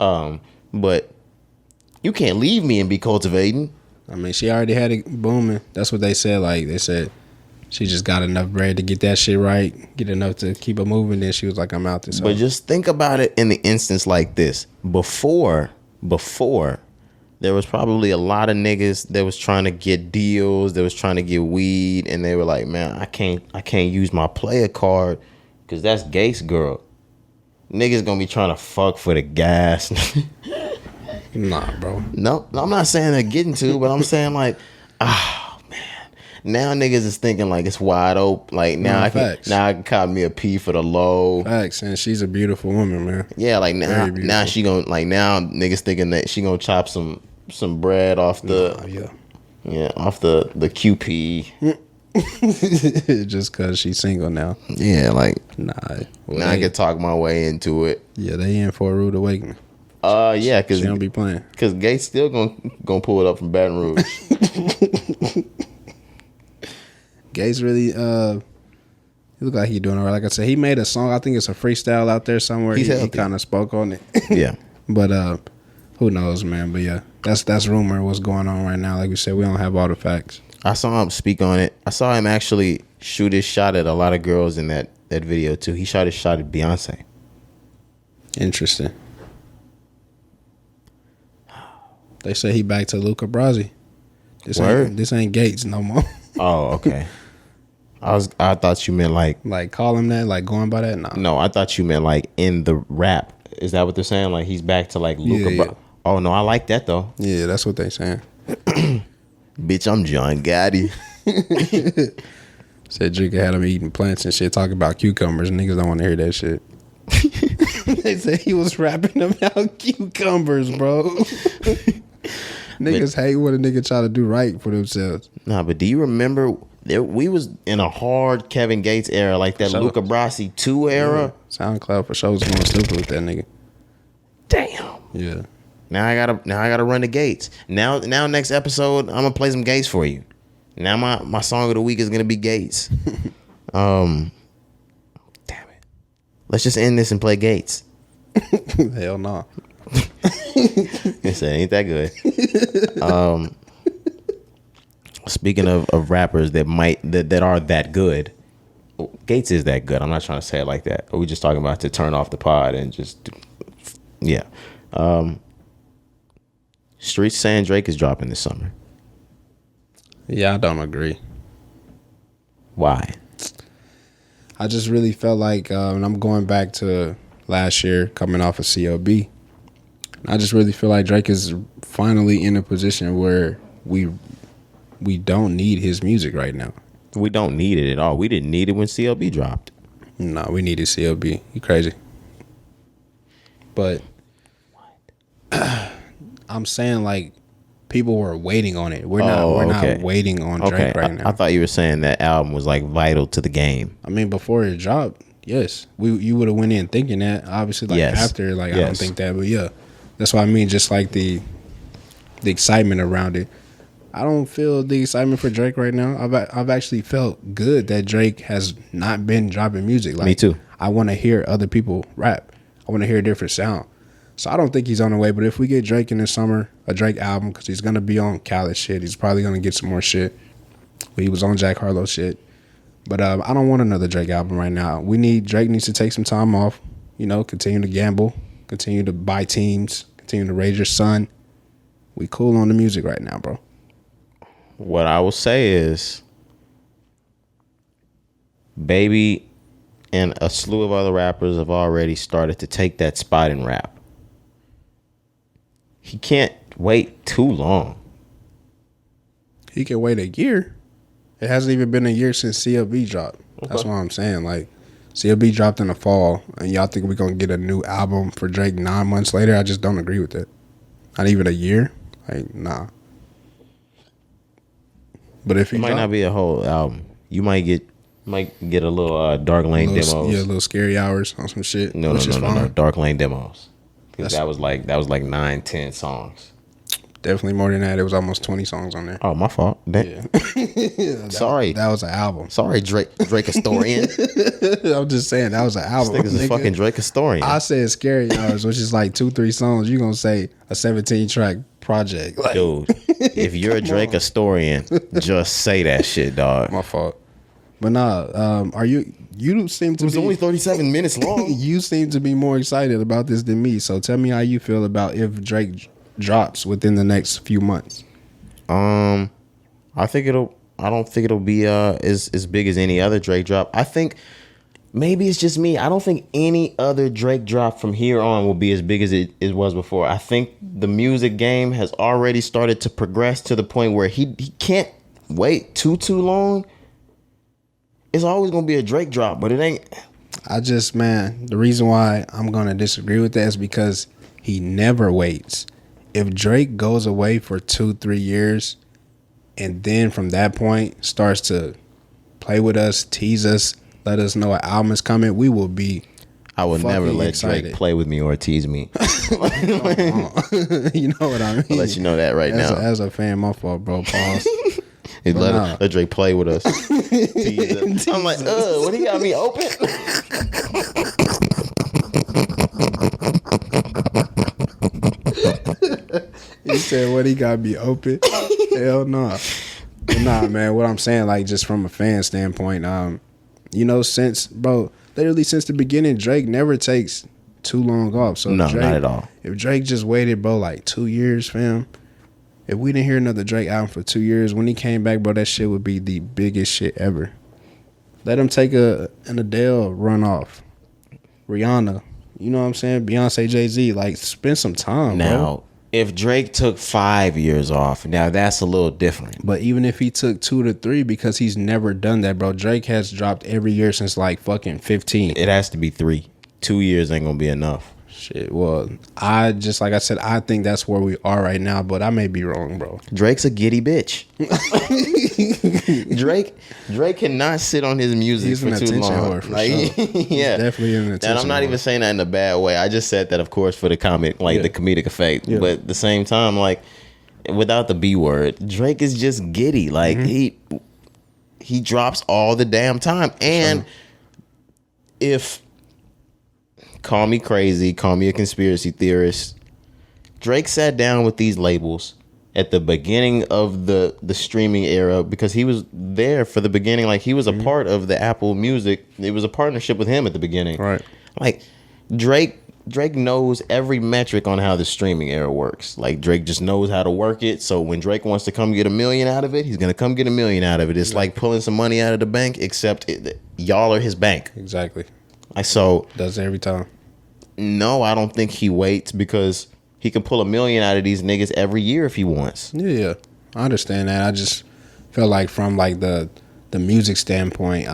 But you can't leave me and be cultivating. I mean, she already had it booming. That's what they said. They said she just got enough bread to get that shit right, get enough to keep it moving. Then she was like, I'm out this. But just think about it in the instance like this. Before, there was probably a lot of niggas that was trying to get deals, that was trying to get weed, and they were like, man, I can't use my player card because that's Gates girl. Niggas gonna be trying to fuck for the gas. Nah, bro. No, I'm not saying they're getting to, but I'm saying oh man, now niggas is thinking it's wide open. Now I can cop me a P for the low. Facts, and she's a beautiful woman, man. Yeah, now she gonna now niggas thinking that she gonna chop some bread off the off the QP. Just cause she's single now. Yeah, nah. Well, now I can talk my way into it. Yeah, they in for a rude awakening. Yeah, cause she don't be playing. Cause Gates still gonna pull it up from Baton Rouge. Gates really He look like he doing all right. Like I said, he made a song. I think it's a freestyle out there somewhere. He kind of spoke on it. Yeah. But who knows, man? But yeah, that's rumor what's going on right now. Like we said, we don't have all the facts. I saw him speak on it. I saw him actually shoot his shot at a lot of girls in that video too. He shot his shot at Beyonce. Interesting. They say he back to Luca Brasi. This ain't Gates no more. Oh, okay. I thought you meant like call him that, like going by that. No, I thought you meant like in the rap. Is that what they're saying? Like he's back to like Luca. Oh no, I like that though. Yeah, that's what they saying. Bitch, I'm John Gotti. Said Drake had him eating plants and shit, talking about cucumbers. Niggas don't want to hear that shit. They said he was rapping about cucumbers, bro. Niggas hate what a nigga try to do right for themselves. Nah, but do you remember we was in a hard Kevin Gates era, like that Luca Brasi 2 era? Yeah. SoundCloud for sure was going stupid with that nigga. Damn. Yeah. Now I gotta run the Gates. Now next episode I'm gonna play some Gates for you. Now my song of the week is gonna be Gates. Damn it. Let's just end this and play Gates. Hell no. They said ain't that good. Speaking of rappers that are that good, Gates is that good. I'm not trying to say it like that. Are we just talking about to turn off the pod and just yeah. Streets saying Drake is dropping this summer. Yeah, I don't agree. Why? I just really felt like, and I'm going back to last year, coming off of CLB. I just really feel like Drake is finally in a position where we don't need his music right now. We don't need it at all. We didn't need it when CLB dropped. No, we needed CLB. You crazy? But I'm saying like people were waiting on it. We're not waiting on Drake right now. I thought you were saying that album was like vital to the game. I mean, before it dropped, yes, you would have went in thinking that. Obviously, like after, like I don't think that, but yeah, that's what I mean. Just like the excitement around it. I don't feel the excitement for Drake right now. I've actually felt good that Drake has not been dropping music. Like, me too. I want to hear other people rap. I want to hear a different sound. So I don't think he's on the way. But if we get Drake in the summer, a Drake album, because he's gonna be on Khaled shit. He's probably gonna get some more shit. He was on Jack Harlow shit. But I don't want another Drake album right now. Drake needs to take some time off. You know, continue to gamble, continue to buy teams, continue to raise your son. We cool on the music right now, bro. What I will say is, Baby and a slew of other rappers have already started to take that spot in rap. He can't wait too long. He can wait a year. It hasn't even been a year since CLB dropped. Okay. That's what I'm saying. Like, CLB dropped in the fall, and y'all think we're going to get a new album for Drake 9 months later? I just don't agree with that. Not even a year? Like, nah. But if he might not be a whole album. You might get a little Dark Lane demos. Yeah, a little Scary Hours on some shit. No, Dark Lane demos. Because that was like 9-10 songs. Definitely more than that. It was almost 20 songs on there. Oh, my fault. Yeah. Sorry. That was an album. Sorry, Drake historian. I'm just saying, that was an album. This nigga's a fucking Drake historian. I said Scary Hours, which is like 2-3 songs. You're going to say a 17-track project. Like, dude, if you're a Drake historian, just say that shit, dog. My fault. But nah, you seem to be... It was only 37 minutes long. You seem to be more excited about this than me. So tell me how you feel about if Drake drops within the next few months. I don't think it'll be as big as any other Drake drop. I think maybe it's just me. I don't think any other Drake drop from here on will be as big as it was before. I think the music game has already started to progress to the point where he can't wait too long. It's always gonna be a Drake drop, but it ain't. The reason why I'm gonna disagree with that is because he never waits. If Drake goes away for 2-3 years and then from that point starts to play with us, tease us, let us know an album is coming, we will be I will never let excited. Drake play with me or tease me. You know what I mean? I'll let you know that right now. As a fan, my fault, bro. Pause. Let Drake play with us. I'm like, what he got me open? He said, what he got me open? Hell no. But nah, man, what I'm saying, like, just from a fan standpoint, since the beginning, Drake never takes too long off. So no, not at all. If Drake just waited, bro, like 2 years, fam, if we didn't hear another Drake album for 2 years, when he came back, bro, that shit would be the biggest shit ever. Let him take an Adele run off. Rihanna, you know what I'm saying? Beyonce, Jay-Z, like, spend some time, now, bro. If Drake took 5 years off, now that's a little different. But even if he took 2 to 3, because he's never done that, bro. Drake has dropped every year since like fucking 15. It has to be 3. 2 years ain't gonna be enough. Shit, well, I said, I think that's where we are right now, but I may be wrong, bro. Drake's a giddy bitch. Drake cannot sit on his music He's for an too attention long. whore, for sure. Yeah, Definitely an attention and I'm not even saying that in a bad way. I just said that, of course, for the comic, the comedic effect. Yeah. But at the same time, like, without the B word, Drake is just giddy. Like, he drops all the damn time. And if, call me crazy, call me a conspiracy theorist, Drake sat down with these labels at the beginning of the streaming era, because he was there for the beginning. Like, he was a part of the Apple Music. It was a partnership with him at the beginning. Right. Like, Drake knows every metric on how the streaming era works. Like, Drake just knows how to work it. So when Drake wants to come get $1 million out of it, he's going to come get $1 million out of it. It's like pulling some money out of the bank, except y'all are his bank. Exactly. So does it every time. No, I don't think he waits, because he can pull $1 million out of these niggas every year if he wants. Yeah, I understand that. I just feel like from like the music standpoint,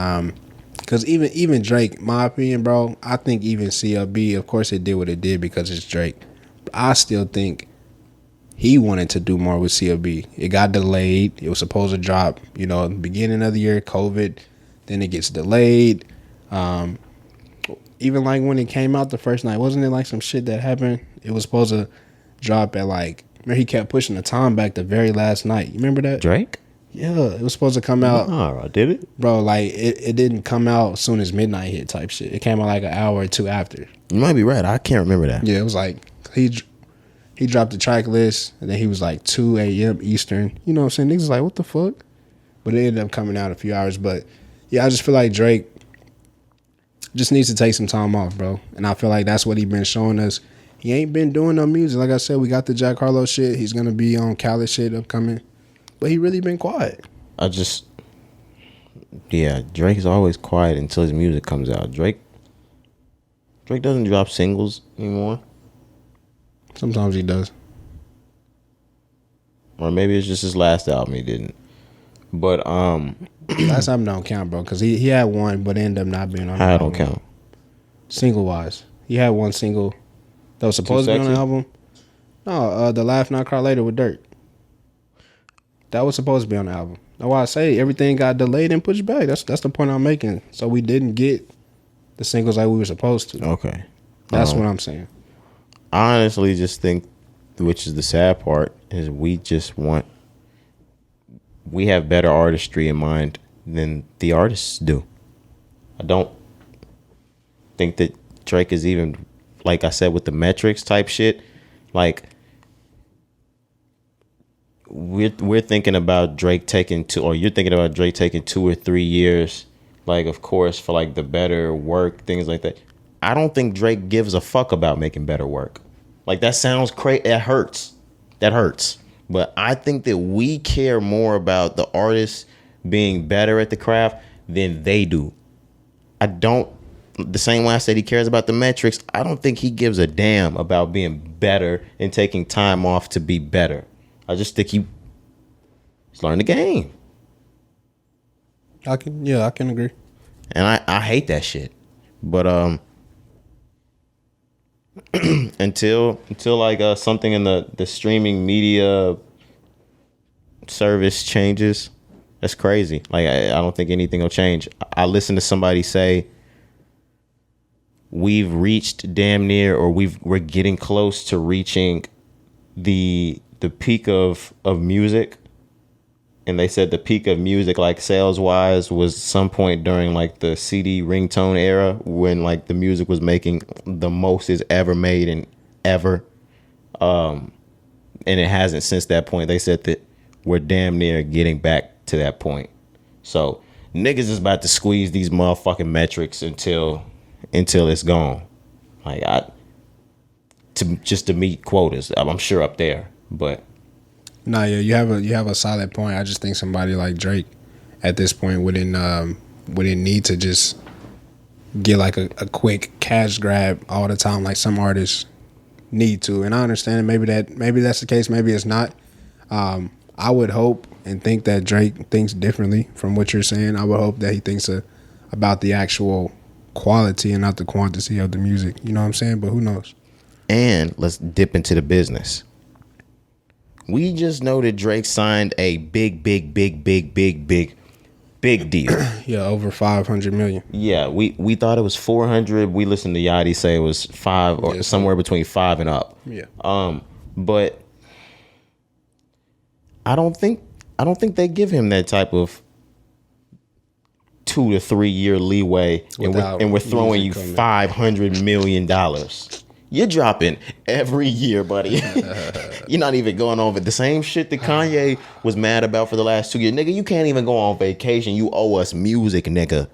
because even Drake, my opinion, bro, I think even CLB, of course, it did what it did because it's Drake. But I still think he wanted to do more with CLB. It got delayed. It was supposed to drop, at the beginning of the year, COVID. Then it gets delayed. Even like when it came out the first night, wasn't it like some shit that happened? It was supposed to drop at like, remember he kept pushing the time back the very last night. You remember that? Drake? Yeah, it was supposed to come out. Oh, did it? Bro, like it didn't come out as soon as midnight hit type shit. It came out like an hour or two after. You might be right. I can't remember that. Yeah, it was like he dropped the track list, and then he was like 2 a.m. Eastern. You know what I'm saying? Niggas was like, what the fuck? But it ended up coming out a few hours. But yeah, I just feel like Drake just needs to take some time off, bro. And I feel like that's what he been showing us. He ain't been doing no music. Like I said, we got the Jack Harlow shit. He's going to be on Khaled shit upcoming. But he really been quiet. Drake's always quiet until his music comes out. Drake doesn't drop singles anymore. Sometimes he does. Or maybe it's just his last album he didn't. But last album don't count, bro, because he had one, but it ended up not being on the album. I don't count. Single wise, he had one single that was supposed to be on the album. No, the Laugh Not Cry Later with Dirt. That was supposed to be on the album. That's why I say everything got delayed and pushed back. That's the point I'm making. So we didn't get the singles like we were supposed to. Okay, that's what I'm saying. I honestly just think, which is the sad part, is we have better artistry in mind than the artists do. I don't think that Drake is even, like I said, with the metrics type shit. Like, we're thinking about Drake taking you're thinking about Drake taking 2 or 3 years, like, of course, for like the better work, things like that. I don't think Drake gives a fuck about making better work. Like, that sounds crazy. That hurts. But I think that we care more about the artists being better at the craft than they do. The same way I said he cares about the metrics, I don't think he gives a damn about being better and taking time off to be better. I just think he's learning the game. I can agree. And I hate that shit. But until like something in the streaming media service changes, that's crazy. Like, I don't think anything will change. I listened to somebody say we've reached damn near, or we're getting close to reaching the peak of music and they said the peak of music, like sales wise, was some point during like the CD ringtone era when like the music was making the most it's ever made in ever. And it hasn't since that point. They said that we're damn near getting back to that point. So niggas is about to squeeze these motherfucking metrics until it's gone. Like to meet quotas. I'm sure up there, but nah, yeah, you have a solid point. I just think somebody like Drake at this point wouldn't need to just get like a quick cash grab all the time like some artists need to. And I understand maybe that's the case, maybe it's not. I would hope and think that Drake thinks differently from what you're saying. I would hope that he thinks about the actual quality and not the quantity of the music. You know what I'm saying? But who knows? And let's dip into the business. We just know that Drake signed a big deal. Yeah, over 500 million. Yeah, we thought it was 400. We listened to Yachty say it was 5 or somewhere between 5 and up. Yeah. But I don't think they give him that type of 2 to 3 year leeway, and we're throwing you $500 million. You're dropping every year, buddy. You're not even going over the same shit that Kanye was mad about for the last 2 years. Nigga, you can't even go on vacation. You owe us music, nigga.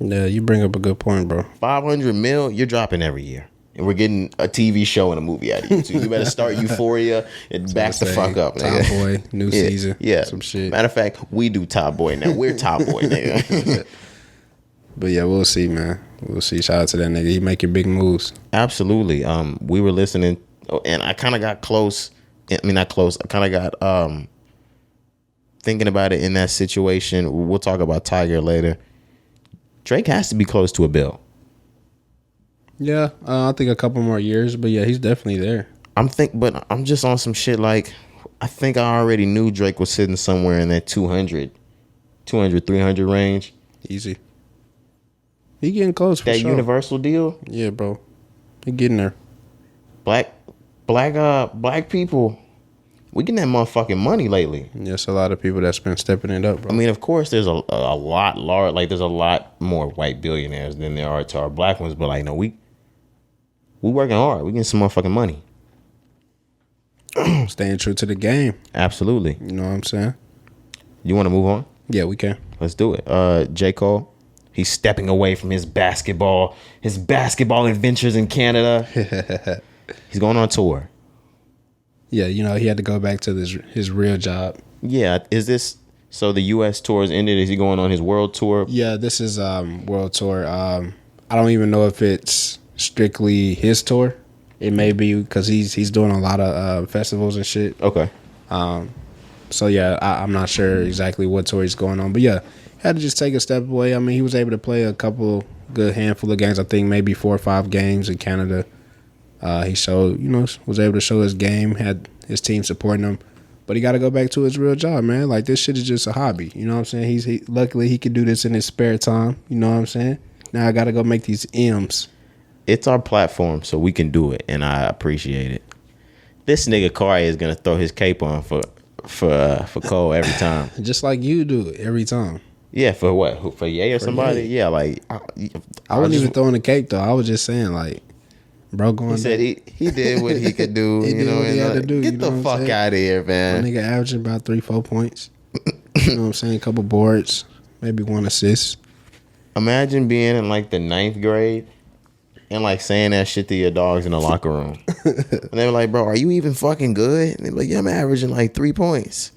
Yeah, you bring up a good point, bro. 500 mil, you're dropping every year. And we're getting a TV show and a movie out of you, too. You better start Euphoria and back the fuck up, nigga. Top Boy, new season. Yeah. Some shit. Matter of fact, we do Top Boy now. We're Top Boy, nigga. But yeah, we'll see, man. We'll see. Shout out to that nigga. He making big moves. Absolutely. We were listening, and I kind of got close. I mean, not close. I kind of got thinking about it in that situation. We'll talk about Tiger later. Drake has to be close to a bill. Yeah, I think a couple more years, but yeah, he's definitely there. But I'm just on some shit like, I think I already knew Drake was sitting somewhere in that 300 range. Easy. He getting close for that sure. Universal deal. Yeah, bro. He getting there. Black people, we getting that motherfucking money lately. Yes, a lot of people that's been stepping it up, bro. I mean, of course, there's a lot large. Like, there's a lot more white billionaires than there are to our black ones. But like, no, we working hard. We getting some motherfucking money. Staying true to the game. Absolutely. You know what I'm saying? You want to move on? Yeah, we can. Let's do it. J. Cole. He's stepping away from his basketball adventures in Canada. He's going on tour. Yeah, you know, he had to go back to his real job. Yeah, is this so the US tour is ended? Is he going on his world tour? Yeah, this is world tour. I don't even know if it's strictly his tour. It may be because he's doing a lot of festivals and shit. Okay. So yeah, I'm not sure exactly what tour he's going on, but yeah, had to just take a step away. I mean, he was able to play a good handful of games. I think maybe 4 or 5 games in Canada. He showed, was able to show his game, had his team supporting him, but he got to go back to his real job, man. Like, this shit is just a hobby. You know what I'm saying? Luckily he could do this in his spare time. You know what I'm saying? Now I got to go make these M's. It's our platform, so we can do it, and I appreciate it. This nigga Cari is gonna throw his cape on for Cole every time. Just like you do it every time. Yeah, for what? For Ye or somebody? Ye. Yeah, like I wasn't even throwing the cape though. I was just saying, like, bro, going. He said he did what he could do. He did what he had to do. Get the fuck out of here, man. My nigga averaging about 3-4 points. You know what I'm saying? A couple boards, maybe 1 assist. Imagine being in like the 9th grade and like saying that shit to your dogs in the locker room. And they were like, bro, are you even fucking good? And they were like, yeah, I'm averaging like 3 points.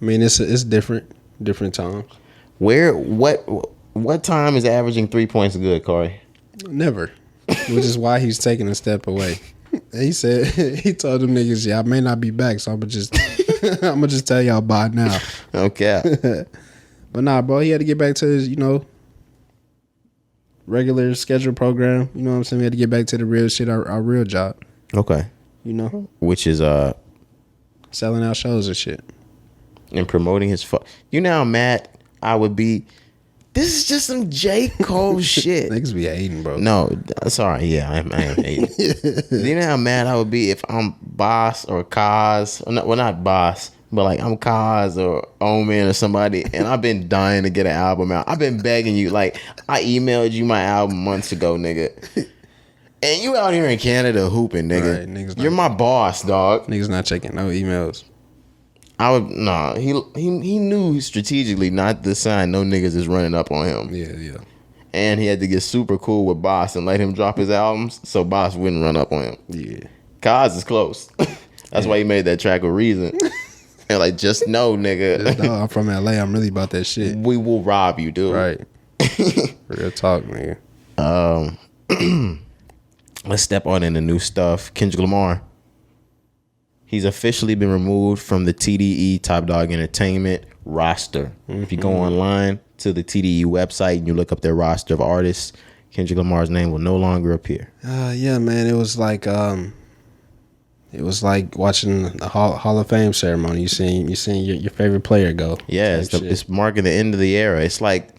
I mean, it's different times. What time is averaging 3 points good, Cari? Never. Which is why he's taking a step away. He said, he told them niggas, yeah, I may not be back, so I'm gonna just tell y'all bye now. Okay. But nah, bro, he had to get back to his, regular scheduled program. You know what I'm saying? We had to get back to the real shit, our real job. Okay. Which is selling out shows and shit. And promoting his You know how mad I would be. This is just some J. Cole shit. Niggas be hating, bro. No, sorry. Yeah, I am hating. You know how mad I would be if I'm Boss or Kaz. Well, not Boss, but like I'm Kaz or Omen or somebody, and I've been dying to get an album out. I've been begging you. Like I emailed you my album months ago, nigga. And you out here in Canada hooping, nigga. Right, you're my boss, dog. Niggas not checking no emails. He knew strategically not to sign no niggas is running up on him. Yeah. And he had to get super cool with Boss and let him drop his albums so Boss wouldn't run up on him. Yeah. Kaz is close. That's why he made that track with Reason. And like, just know, nigga. Just know, I'm from LA. I'm really about that shit. We will rob you, dude. Right. Real talk, nigga. Let's step on into new stuff. Kendrick Lamar. He's officially been removed from the TDE Top Dog Entertainment roster. If you go online to the TDE website and you look up their roster of artists, Kendrick Lamar's name will no longer appear. Yeah, man. It was like watching the Hall of Fame ceremony. You seen your favorite player go. Yeah, it's marking the end of the era. It's like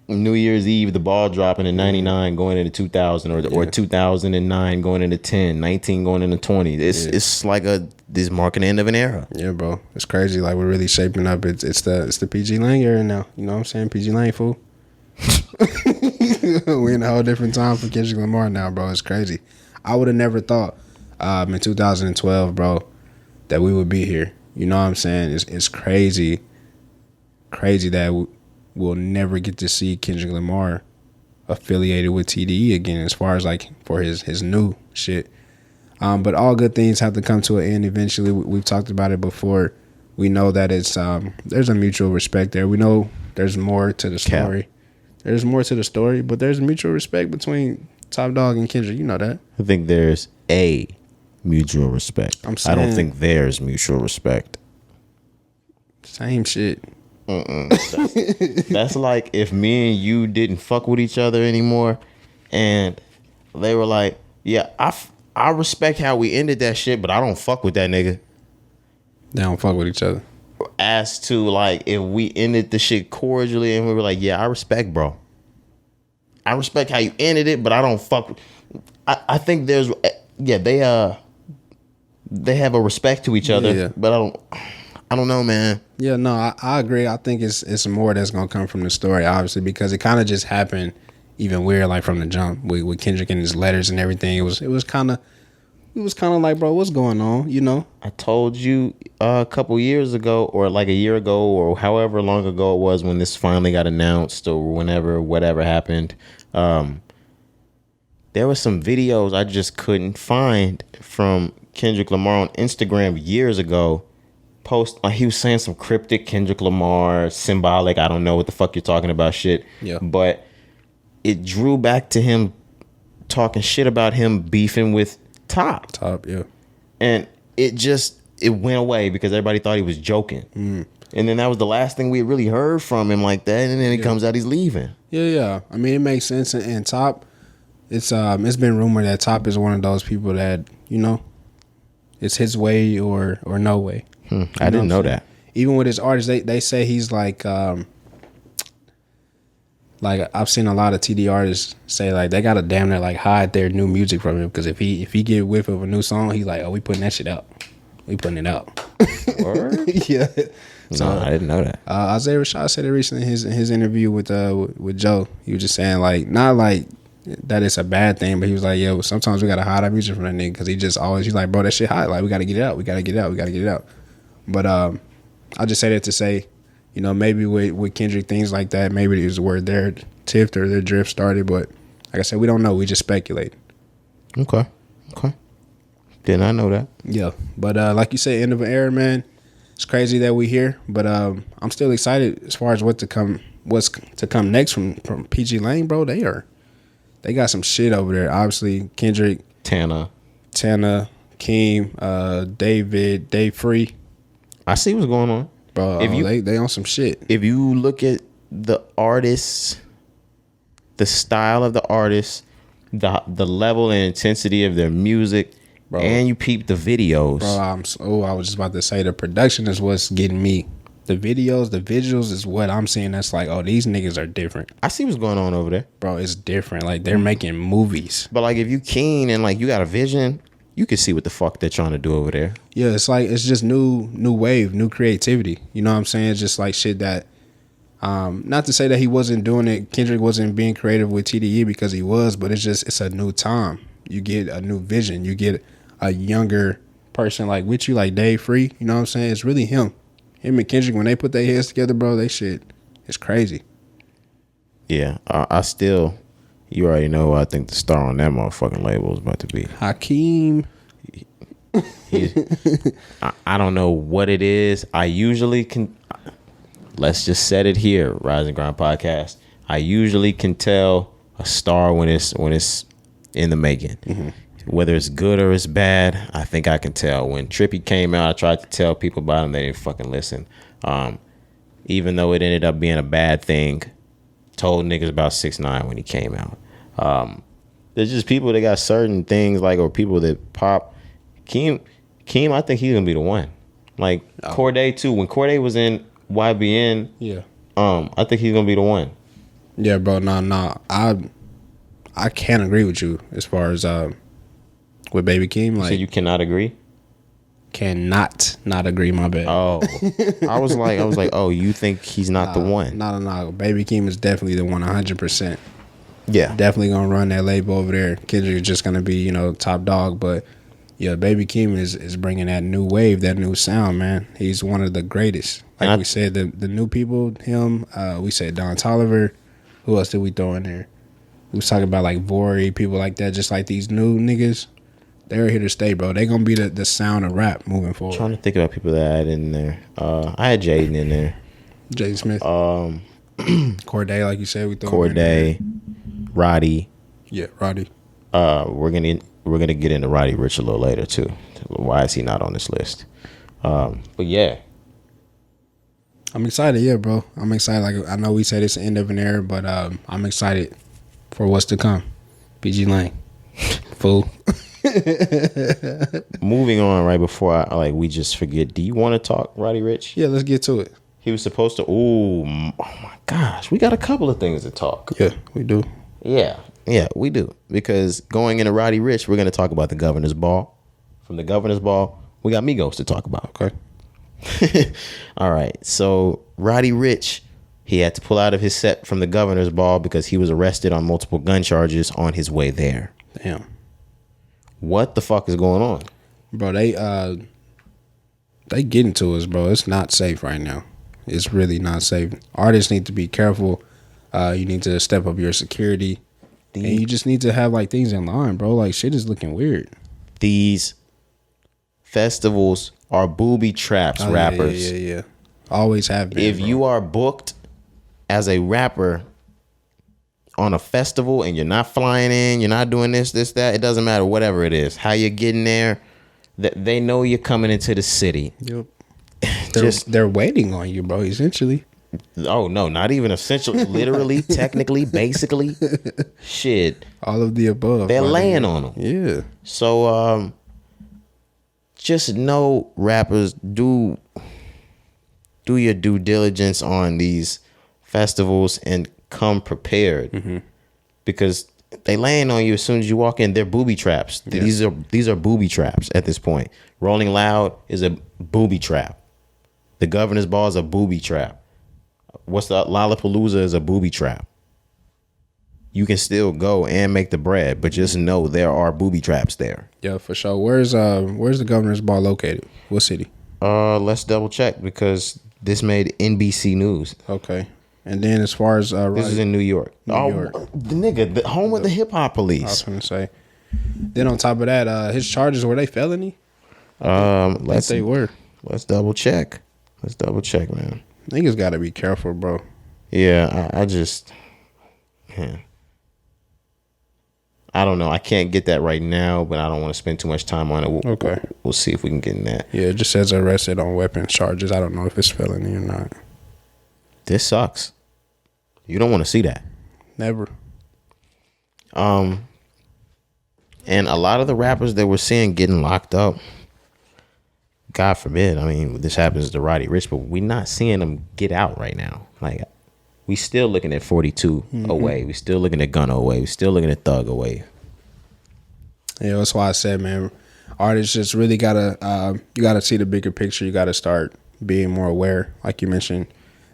New Year's Eve, the ball dropping in 99 going into 2000 or 2009 going into 10, 19 going into 20. It's like this marking the end of an era. Yeah, bro. It's crazy. Like we're really shaping up. It's the PG Lang era now. You know what I'm saying? PG Lang, fool. We're in a whole different time for Kendrick Lamar now, bro. It's crazy. I would have never thought in 2012, bro, that we would be here. You know what I'm saying? It's crazy that we'll never get to see Kendrick Lamar affiliated with TDE again as far as like for his new shit. But all good things have to come to an end eventually. We've talked about it before. We know that it's there's a mutual respect there. We know there's more to the story. There's more to the story, but there's mutual respect between Top Dog and Kendrick. You know that. I think there's a mutual respect. I don't think there's mutual respect. Same shit. That's like if me and you didn't fuck with each other anymore, and they were like, "Yeah, I respect how we ended that shit, but I don't fuck with that nigga." They don't fuck with each other. As to like if we ended the shit cordially and we were like, "Yeah, I respect, bro. I respect how you ended it, but I don't fuck." I think there's they have a respect to each other, but I don't know, man. Yeah, no, I agree. I think it's more that's gonna come from the story, obviously, because it kind of just happened even weird, like from the jump with Kendrick and his letters and everything. It was kind of like, bro, what's going on? You know? I told you a couple years ago, or like a year ago, or however long ago it was when this finally got announced, or whatever happened. There were some videos I just couldn't find from Kendrick Lamar on Instagram years ago. He was saying some cryptic Kendrick Lamar, symbolic, I don't know what the fuck you're talking about shit. Yeah. But it drew back to him talking shit about him beefing with Top, yeah. And it went away because everybody thought he was joking. And then that was the last thing we really heard from him like that, and then it comes out he's leaving. Yeah. I mean, it makes sense. And Top, it's been rumored that Top is one of those people that, you know, it's his way or no way. I didn't know that. Even with his artists, they say he's like I've seen a lot of TD artists say like they gotta damn near like hide their new music from him, because if he get whiff of a new song, he's like, oh, we putting that shit out. We putting it out. Yeah. So no, I didn't know that. Isaiah Rashad said it recently in his interview with Joe. He was just saying like not like that it's a bad thing, but he was like, yo, sometimes we gotta hide our music from that nigga because he's like, bro, that shit hot. Like we gotta get it out. We gotta get it out. But I just say that to say, you know, maybe with Kendrick, things like that, maybe it was where their tiff or their drift started. But like I said, we don't know. We just speculate. Okay. Didn't I know that? Yeah. But like you said, end of an era, man. It's crazy that we here. But I'm still excited as far as what's to come next from PG Lang, bro. They got some shit over there. Obviously, Kendrick, Tana, Keem, David, Dave Free. I see what's going on, bro. They on some shit. If you look at the artists, the style of the artists, the level and intensity of their music, bro, and you peep the videos, bro. I was just about to say the production is what's getting me. The videos, the visuals is what I'm seeing. That's like, oh, these niggas are different. I see what's going on over there, bro. It's different. Like they're making movies. But like, if you keen and like you got a vision, you can see what the fuck they're trying to do over there. Yeah, it's like it's just new wave, new creativity. You know what I'm saying? It's just like shit that not to say that he wasn't doing it, Kendrick wasn't being creative with TDE, because he was, but it's a new time. You get a new vision. You get a younger person like with you, like Dave Free. You know what I'm saying? It's really him and Kendrick, when they put their heads together, bro, they shit is crazy. Yeah, I still, you already know, I think the star on that motherfucking label is about to be Hakeem. I don't know what it is. I usually can, let's just set it here, Rise and Grind Podcast. I usually can tell a star when it's in the making. Mm-hmm. Whether it's good or it's bad, I think I can tell. When Trippie came out, I tried to tell people about him. They didn't fucking listen. Even though it ended up being a bad thing, told niggas about 6ix9ine when he came out. There's just people that got certain things, like, or people that pop. Keem, I think he's gonna be the one. Like Cordae too. When Cordae was in YBN, yeah, I think he's gonna be the one. Yeah, bro. Nah. I can't agree with you as far as with Baby Keem. Like, so you cannot agree? Cannot not agree. My bad. Oh, I was like, oh, you think he's not the one? No. Baby Keem is definitely the one, 100%. Yeah, definitely gonna run that label over there. Kendrick is just gonna be, top dog. But yeah, Baby Keem is bringing that new wave, that new sound, man. He's one of the greatest. Like we said, the new people, him. We said Don Toliver. Who else did we throw in there? We was talking about like Vory, people like that. Just like these new niggas, they're here to stay, bro. They gonna be the sound of rap moving forward. I'm trying to think about people that I had in there. I had Jaden in there. Jaden Smith. Cordae, like you said, we threw Cordae, Roddy. Yeah, Roddy. We're gonna get into Roddy Ricch a little later too. Why is he not on this list? But yeah, I'm excited. Yeah, bro. I'm excited. Like, I know we said it's the end of an era, but I'm excited for what's to come. PG Lane, fool. Moving on, right before we just forget. Do you want to talk Roddy Ricch? Yeah, let's get to it. He was supposed to. Oh my gosh, we got a couple of things to talk. Yeah, we do. Yeah, we do. Because going into Roddy Ricch, we're going to talk about the Governor's Ball. From the Governor's Ball, we got Migos to talk about. Okay. All right. So Roddy Ricch, he had to pull out of his set from the Governor's Ball because he was arrested on multiple gun charges on his way there. Damn. What the fuck is going on? Bro, they getting to us, bro. It's not safe right now. It's really not safe. Artists need to be careful. You need to step up your security. And you just need to have like things in line, bro. Like, shit is looking weird. These festivals are booby traps, rappers. Yeah. Always have been. If bro. you are booked as a rapper on a festival and you're not flying in, you're not doing this, that, it doesn't matter, whatever it is, how you're getting there, they know you're coming into the city. Yep. They're waiting on you, bro, essentially. Oh, no, not even essentially. Literally, technically, basically. Shit. All of the above. They're laying on them. Yeah. So, just know, rappers, do your due diligence on these festivals and come prepared. Mm-hmm. Because they laying on you as soon as you walk in. They're booby traps. Yeah. These are booby traps at this point. Rolling Loud is a booby trap. The Governor's Ball is a booby trap. What's the Lollapalooza is a booby trap. You can still go and make the bread, but just know there are booby traps there. Yeah, for sure. Where's the Governor's Ball located? What city? Let's double check because this made NBC News. Okay. And then as far as this is in New York. The nigga, the home of the hip hop police. I was gonna say. Then on top of that, his charges, were they felony? They were. Let's double check. Man. Niggas gotta be careful, bro. Yeah, I just I don't know. I can't get that right now, but I don't want to spend too much time on it. Okay. We'll see if we can get in that. Yeah, it just says arrested on weapons charges. I don't know if it's felony or not. This sucks. You don't want to see that. Never. And a lot of the rappers that we're seeing getting locked up, God forbid, I mean, this happens to Roddy Ricch, but we're not seeing them get out right now. Like, we still looking at 42 away. We still looking at Gunna away. We still looking at Thug away. Yeah, that's why I said, man, artists just really gotta you gotta see the bigger picture. You gotta start being more aware, like you mentioned.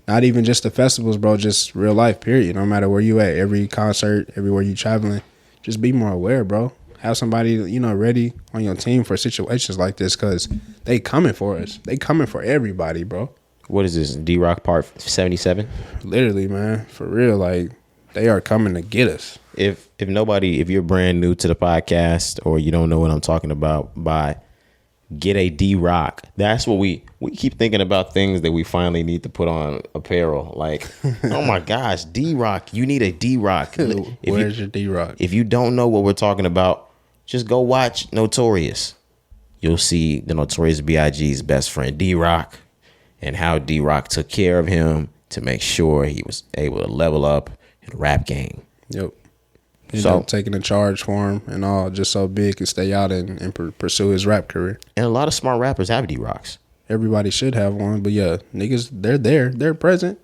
Not even just the festivals, bro. Just real life, period. No matter where you at, every concert, everywhere you traveling, just be more aware, bro. Have somebody, you know, ready on your team for situations like this, because they coming for us. They coming for everybody, bro. What is this? D-Rock Part 77? Literally, man, for real. Like, they are coming to get us. If you're brand new to the podcast or you don't know what I'm talking about, get a D-Rock. That's what we keep thinking about, things that we finally need to put on apparel. Like, oh my gosh, D-Rock, you need a D-Rock. Where's your D-Rock? If you don't know what we're talking about, just go watch Notorious. You'll see the Notorious B.I.G.'s best friend, D-Rock, and how D-Rock took care of him to make sure he was able to level up in the rap game. Yep. So taking a charge for him and all, just so big can stay out and pursue his rap career. And a lot of smart rappers have D-Rocks. Everybody should have one, but yeah, niggas, they're there. They're present.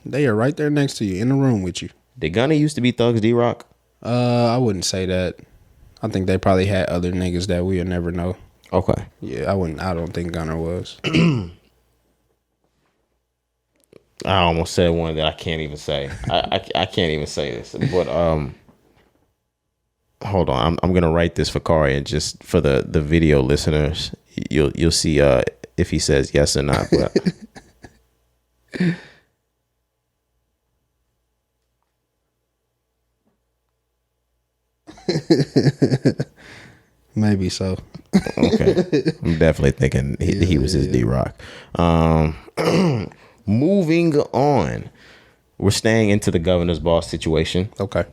They are right there next to you, in the room with you. Did Gunna used to be Thug's D-Rock? I wouldn't say that. I think they probably had other niggas that we'll never know. Okay. Yeah, I don't think Gunna was. I almost said one that I can't even say. I can't even say this. But hold on. I'm gonna write this for Cari, and just for the video listeners, you'll see if he says yes or not. But Maybe so. Okay. I'm definitely thinking he was his D-Rock. Moving on. We're staying into the governor's ball situation. Okay.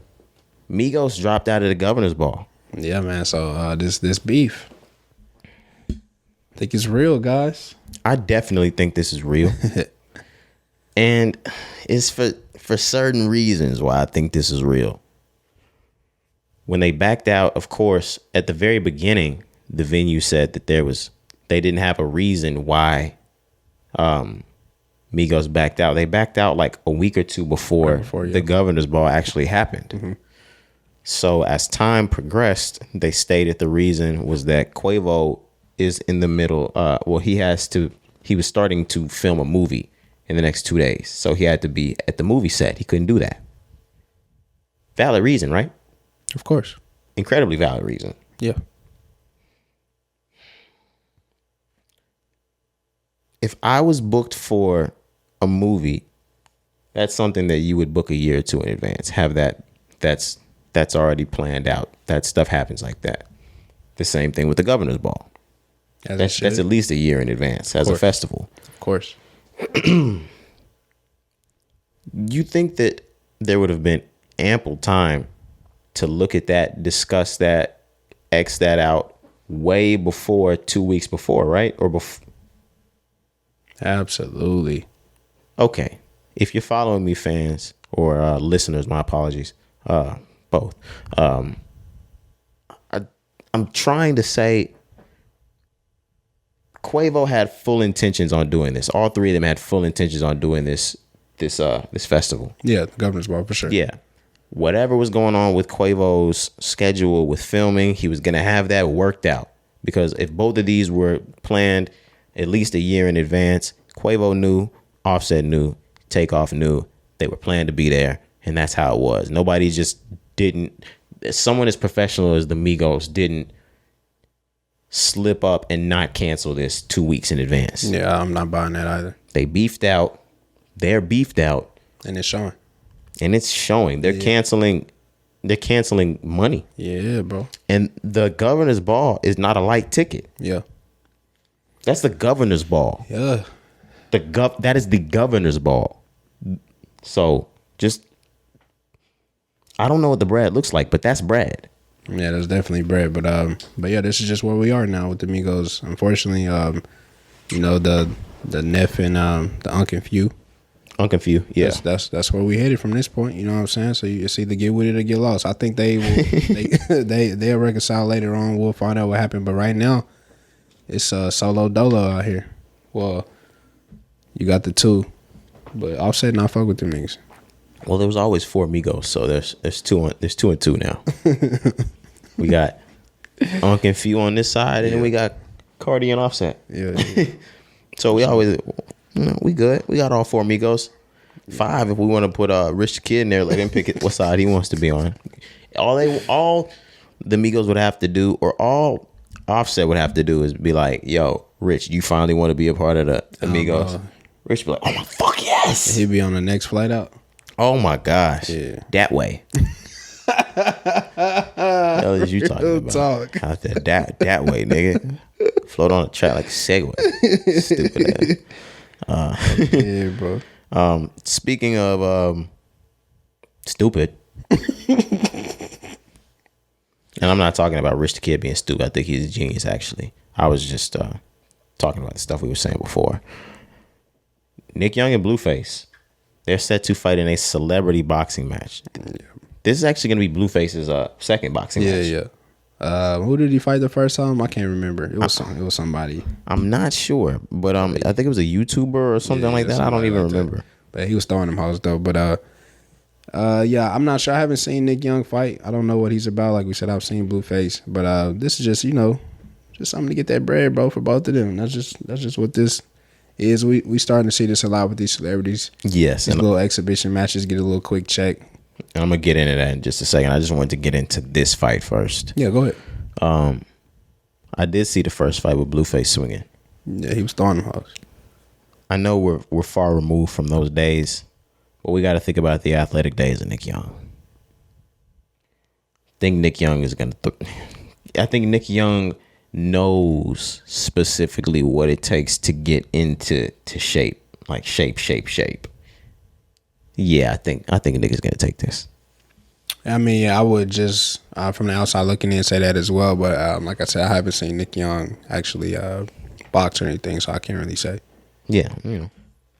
Migos dropped out of the governor's ball. Yeah, man. So this beef, I think it's real, guys. I definitely think this is real. And it's for certain reasons why I think this is real. When they backed out, of course, at the very beginning, the venue said that they didn't have a reason why Migos backed out. They backed out like a week or two before the governor's ball actually happened. Mm-hmm. So as time progressed, they stated the reason was that Quavo is in the middle. He was starting to film a movie in the next 2 days. So he had to be at the movie set. He couldn't do that. Valid reason, right? Of course. Incredibly valid reason. Yeah. If I was booked for a movie, that's something that you would book a year or two in advance. Have that's already planned out. That stuff happens like that. The same thing with the governor's ball. That's at least a year in advance as a festival. Of course. You think that there would have been ample time to look at that, discuss that, X that out way before 2 weeks before, right? Or before? Absolutely. Okay. If you're following me, fans or listeners, my apologies, both. I'm trying to say Quavo had full intentions on doing this. All three of them had full intentions on doing this festival. Yeah, the governor's ball for sure. Yeah. Whatever was going on with Quavo's schedule with filming, he was going to have that worked out. Because if both of these were planned at least a year in advance, Quavo knew, Offset knew, Takeoff knew, they were planned to be there, and that's how it was. Nobody just didn't, someone as professional as the Migos didn't slip up and not cancel this 2 weeks in advance. Yeah, I'm not buying that either. They beefed out. They're beefed out. And it's showing. They're canceling money. Yeah, bro. And the governor's ball is not a light ticket. Yeah. That's the governor's ball. Yeah. That is the governor's ball. So just, I don't know what the bread looks like, but that's bread. Yeah, that's definitely bread. But yeah, this is just where we are now with the Migos. Unfortunately, the Neff and the Unc and Few. Yeah. That's where we headed from this point. You know what I'm saying? So it's either get with it or get lost. I think they will. They'll reconcile later on. We'll find out what happened. But right now, it's solo dolo out here. Well, you got the two, but Offset not fuck with them niggas. Well, there was always four Migos, so there's two and two now. We got Unc and Few on this side, and then we got Cardi and Offset. Yeah. So we always, we good. We got all 4 Migos. 5 if we want to put Rich the Kid in there. Let him pick what side he wants to be on. All the Migos would have to do, or all Offset would have to do, is be like, "Yo, Rich, you finally want to be a part of the Migos?" Rich be like, "Oh my fuck yes!" He'd be on the next flight out. Oh my gosh, that way. What hell is you talking about? Out there, that way, nigga. Float on a track like a Segway. Stupid ass. Yeah, bro. Speaking of stupid, and I'm not talking about Rich the Kid being stupid. I think he's a genius, actually. I was just talking about the stuff we were saying before. Nick Young and Blueface, they're set to fight in a celebrity boxing match. Yeah. This is actually going to be Blueface's second boxing match. Yeah. Who did he fight the first time? I can't remember. It was somebody. I'm not sure, but I think it was a YouTuber or something like that. I don't even remember. But he was throwing them hoes though. But I'm not sure. I haven't seen Nick Young fight. I don't know what he's about. Like we said, I've seen Blueface, but this is just just something to get that bread, bro, for both of them. That's just what this is. We starting to see this a lot with these celebrities. Yes, these little exhibition matches get a little quick check. And I'm gonna get into that in just a second. I just wanted to get into this fight first. Yeah, go ahead. I did see the first fight with Blueface swinging. Yeah, he was throwing them hoes. I know we're far removed from those days, but we got to think about the athletic days of Nick Young. I think Nick Young is gonna. I think Nick Young knows specifically what it takes to get into shape, like shape. Yeah, I think Nick is gonna take this. I mean, I would just from the outside looking in say that as well. But like I said, I haven't seen Nick Young actually box or anything, so I can't really say. Yeah,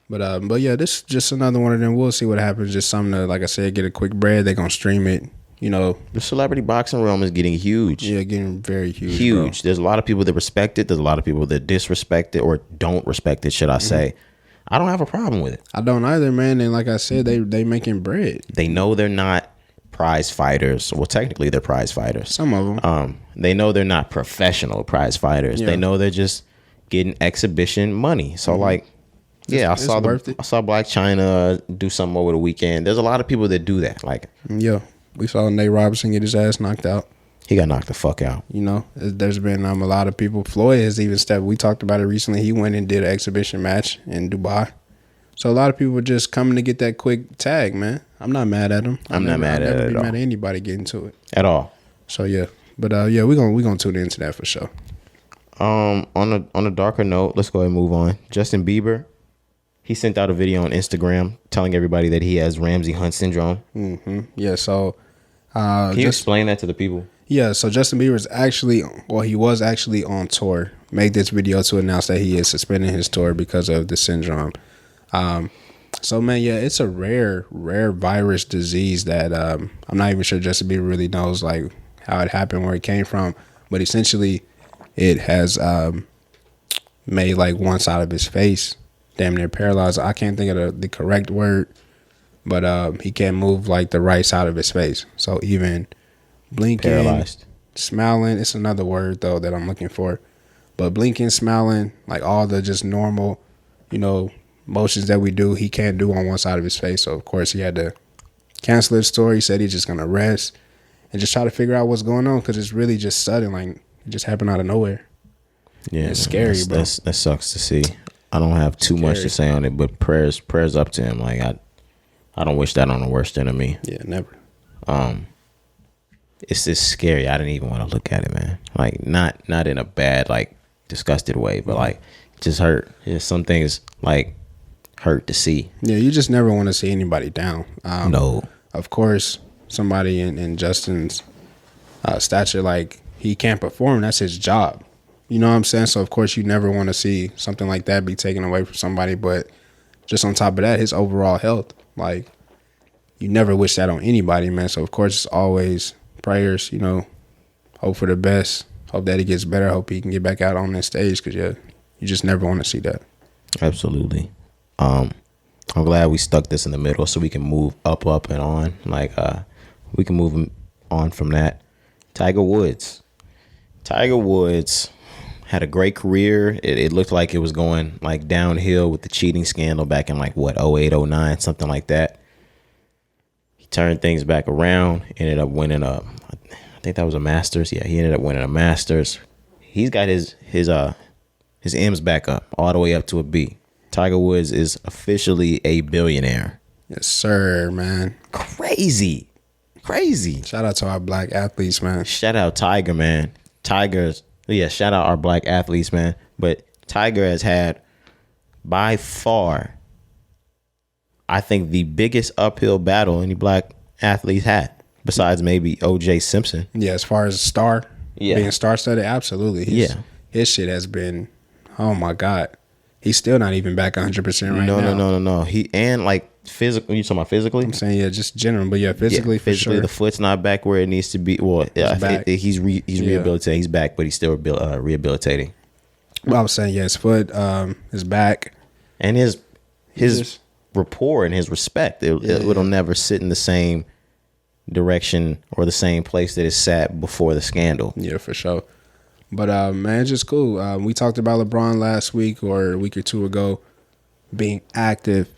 But yeah, this is just another one of them. We'll see what happens. Just something to, like I said, get a quick bread. They're gonna stream it. The celebrity boxing realm is getting huge. Yeah, getting very huge. Huge. Bro. There's a lot of people that respect it. There's a lot of people that disrespect it or don't respect it, should I say. I don't have a problem with it. I don't either, man. And like I said, they making bread. They know they're not prize fighters. Well, technically they're prize fighters. Some of them. They know they're not professional prize fighters. Yeah. They know they're just getting exhibition money. So I saw Black China do something over the weekend. There's a lot of people that do that. Like, yeah, we saw Nate Robinson get his ass knocked out. He got knocked the fuck out. There's been a lot of people. Floyd has even stepped. We talked about it recently. He went and did an exhibition match in Dubai. So a lot of people were just coming to get that quick tag, man. I'm not mad at him. I'm not mad at it at all. Never be mad at anybody getting to it at all. So yeah, but we're gonna tune into that for sure. On a darker note, let's go ahead and move on. Justin Bieber, he sent out a video on Instagram telling everybody that he has Ramsey Hunt syndrome. Mm-hmm. Yeah. So can you explain that to the people? Yeah, so Justin Bieber he was actually on tour. Made this video to announce that he is suspending his tour because of the syndrome. So man, yeah, it's a rare virus disease that I'm not even sure Justin Bieber really knows like how it happened, where it came from. But essentially, it has made like one side of his face damn near paralyzed. I can't think of the correct word, but he can't move like the right side of his face. So even blinking, paralyzed, smiling, it's another word though that I'm looking for. But blinking, smiling, like all the just normal, motions that we do, he can't do on one side of his face. So of course he had to cancel his tour. He said he's just gonna rest and just try to figure out what's going on, because it's really just sudden, like it just happened out of nowhere. Yeah, it's scary, bro. That sucks to see. I don't have too much to say on it, but prayers up to him. Like I don't wish that on the worst enemy. Yeah, never. It's just scary. I didn't even want to look at it, man. Like not in a bad, like disgusted way, but like just hurt. Yeah, some things like hurt to see. Yeah, you just never want to see anybody down. No. Of course, somebody in Justin's stature, like he can't perform. That's his job. You know what I'm saying? So of course you never want to see something like that be taken away from somebody. But just on top of that, his overall health, like you never wish that on anybody, man. So of course it's always prayers, hope for the best, hope that he gets better, hope he can get back out on that stage, because you just never want to see that. Absolutely. I'm glad we stuck this in the middle so we can move up and on. Like we can move on from that. Tiger Woods, Tiger Woods had a great career. It looked like it was going like downhill with the cheating scandal back in like what 08, 09, something like that. He turned things back around, ended up winning I think that was a Masters. Yeah, he ended up winning a Masters. He's got his M's back up, all the way up to a B. Tiger Woods is officially a billionaire. Yes, sir, man. Crazy. Shout out to our black athletes, man. Shout out Tiger, man. Shout out our black athletes, man. But Tiger has had, by far, I think the biggest uphill battle any black athletes had, besides maybe O.J. Simpson. Yeah, as far as being star-studded, absolutely. His shit has been, oh my God. He's still not even back 100% right now. No. He, and like physically, you talking about physically? I'm saying, yeah, just general, but yeah, physically, for sure. The foot's not back where it needs to be. Well, he's rehabilitating. He's back, but he's still rehabilitating. Well, I was saying, yeah, his foot is back. And his rapport and his respect, it'll never sit in the same direction or the same place that it sat before the scandal. Yeah, for sure. But man, it's just cool. We talked about LeBron last week or a week or two ago being active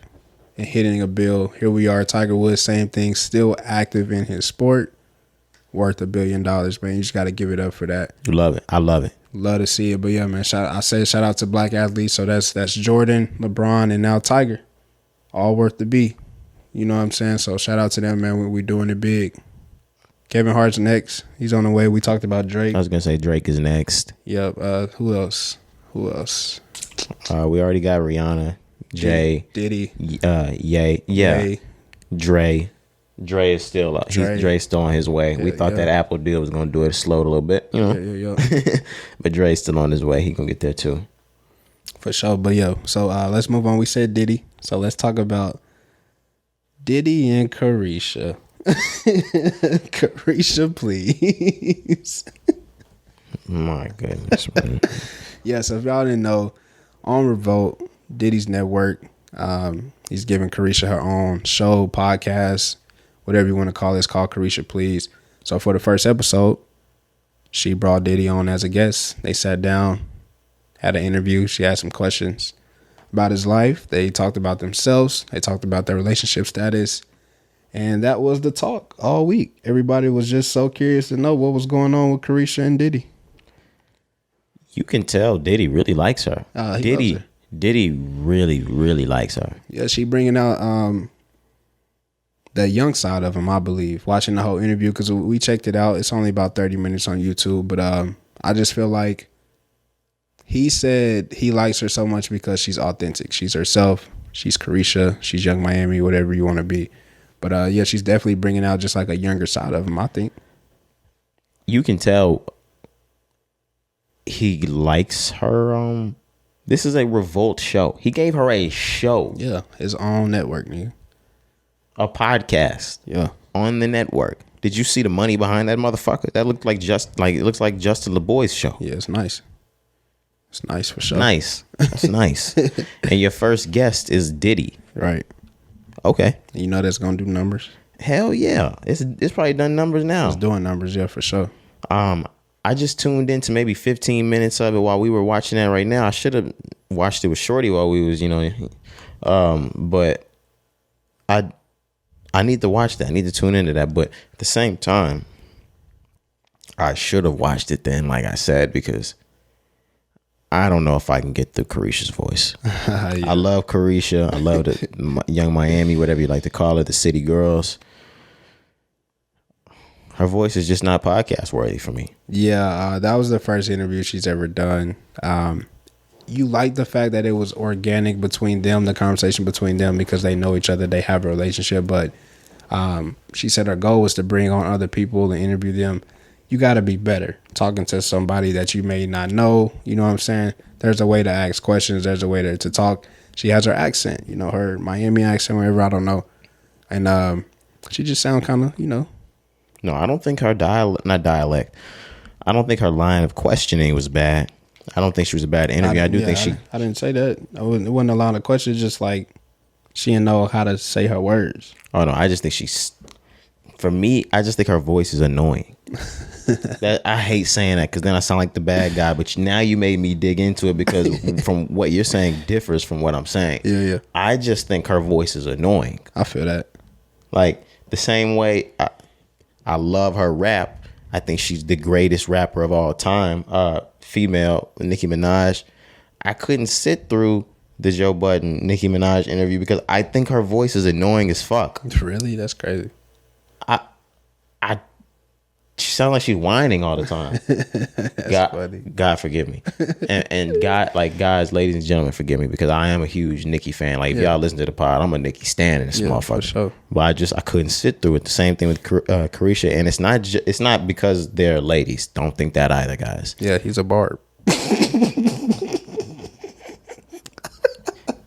and hitting a bill. Here we are, Tiger Woods, same thing, still active in his sport, worth $1 billion, man. You just got to give it up for that. You love it. I love it. Love to see it. But yeah, man, shout out to black athletes. So that's Jordan, LeBron, and now Tiger. All worth the B. You know what I'm saying? So shout out to them, man. We're doing it big. Kevin Hart's next. He's on the way. We talked about Drake. I was going to say Drake is next. Yep. Who else? We already got Rihanna, Jay, Diddy, Ye. Yeah. Dre. Dre is still up. Dre's still on his way. We thought that Apple deal was going to do it slow a little bit, you know. Yeah. But Dre's still on his way. He going to get there too. For sure. But so let's move on. We said Diddy. So let's talk about Diddy and Caresha. Caresha, please. My goodness, man. Yeah, so if y'all didn't know, on Revolt, Diddy's network, he's giving Caresha her own show, podcast, whatever you want to call it. It's called Caresha, Please. So for the first episode, she brought Diddy on as a guest. They sat down, had an interview. She asked some questions about his life. They talked about themselves. They talked about their relationship status. And that was the talk all week. Everybody was just so curious to know what was going on with Caresha and Diddy. You can tell Diddy really likes her. Diddy really, really likes her. Yeah, she bringing out that young side of him, I believe. Watching the whole interview, because we checked it out. It's only about 30 minutes on YouTube. But I just feel like he said he likes her so much because she's authentic. She's herself. She's Caresha. She's Young Miami, whatever you want to be. But yeah, she's definitely bringing out just like a younger side of him, I think. You can tell he likes her. This is a Revolt show. He gave her a show. Yeah, his own network, nigga. A podcast. Yeah. On the network. Did you see the money behind that motherfucker? That looked like it looks like Justin LeBoy's show. Yeah, it's nice. It's nice for sure. Nice. That's nice. And your first guest is Diddy. Right. Okay. You know that's gonna do numbers? Hell yeah. It's probably done numbers now. It's doing numbers, yeah, for sure. I just tuned into maybe 15 minutes of it while we were watching that right now. I should have watched it with Shorty while we was, but I need to watch that. I need to tune into that. But at the same time, I should have watched it then, like I said, because I don't know if I can get through Caresha's voice. Yeah. I love Caresha. I love the Young Miami, whatever you like to call it, the City Girls. Her voice is just not podcast worthy for me. Yeah, that was the first interview she's ever done. You like the fact that it was organic between them, the conversation between them, because they know each other, they have a relationship. But she said her goal was to bring on other people and interview them. You got to be better talking to somebody that you may not know. You know what I'm saying? There's a way to ask questions. There's a way to talk. She has her accent, her Miami accent, whatever, I don't know. And she just sound kind of, No, I don't think her dialect. I don't think her line of questioning was bad. I don't think she was a bad interview. I didn't say that. It wasn't a line of questions, just like she didn't know how to say her words. Oh, no, I just think for me, I just think her voice is annoying. That I hate saying that because then I sound like the bad guy. But now you made me dig into it because from what you're saying differs from what I'm saying. Yeah. I just think her voice is annoying. I feel that. Like the same way I love her rap. I think she's the greatest rapper of all time. Female, Nicki Minaj. I couldn't sit through the Joe Budden Nicki Minaj interview because I think her voice is annoying as fuck. Really? That's crazy. She sounds like she's whining all the time. That's funny. God forgive me. And God, like, guys, ladies and gentlemen, forgive me because I am a huge Nicki fan. Like, if y'all listen to the pod, I'm a Nicki stan in this motherfucker. For sure. But I couldn't sit through it. The same thing with Caresha, and it's not because they're ladies. Don't think that either, guys. Yeah, he's a barb.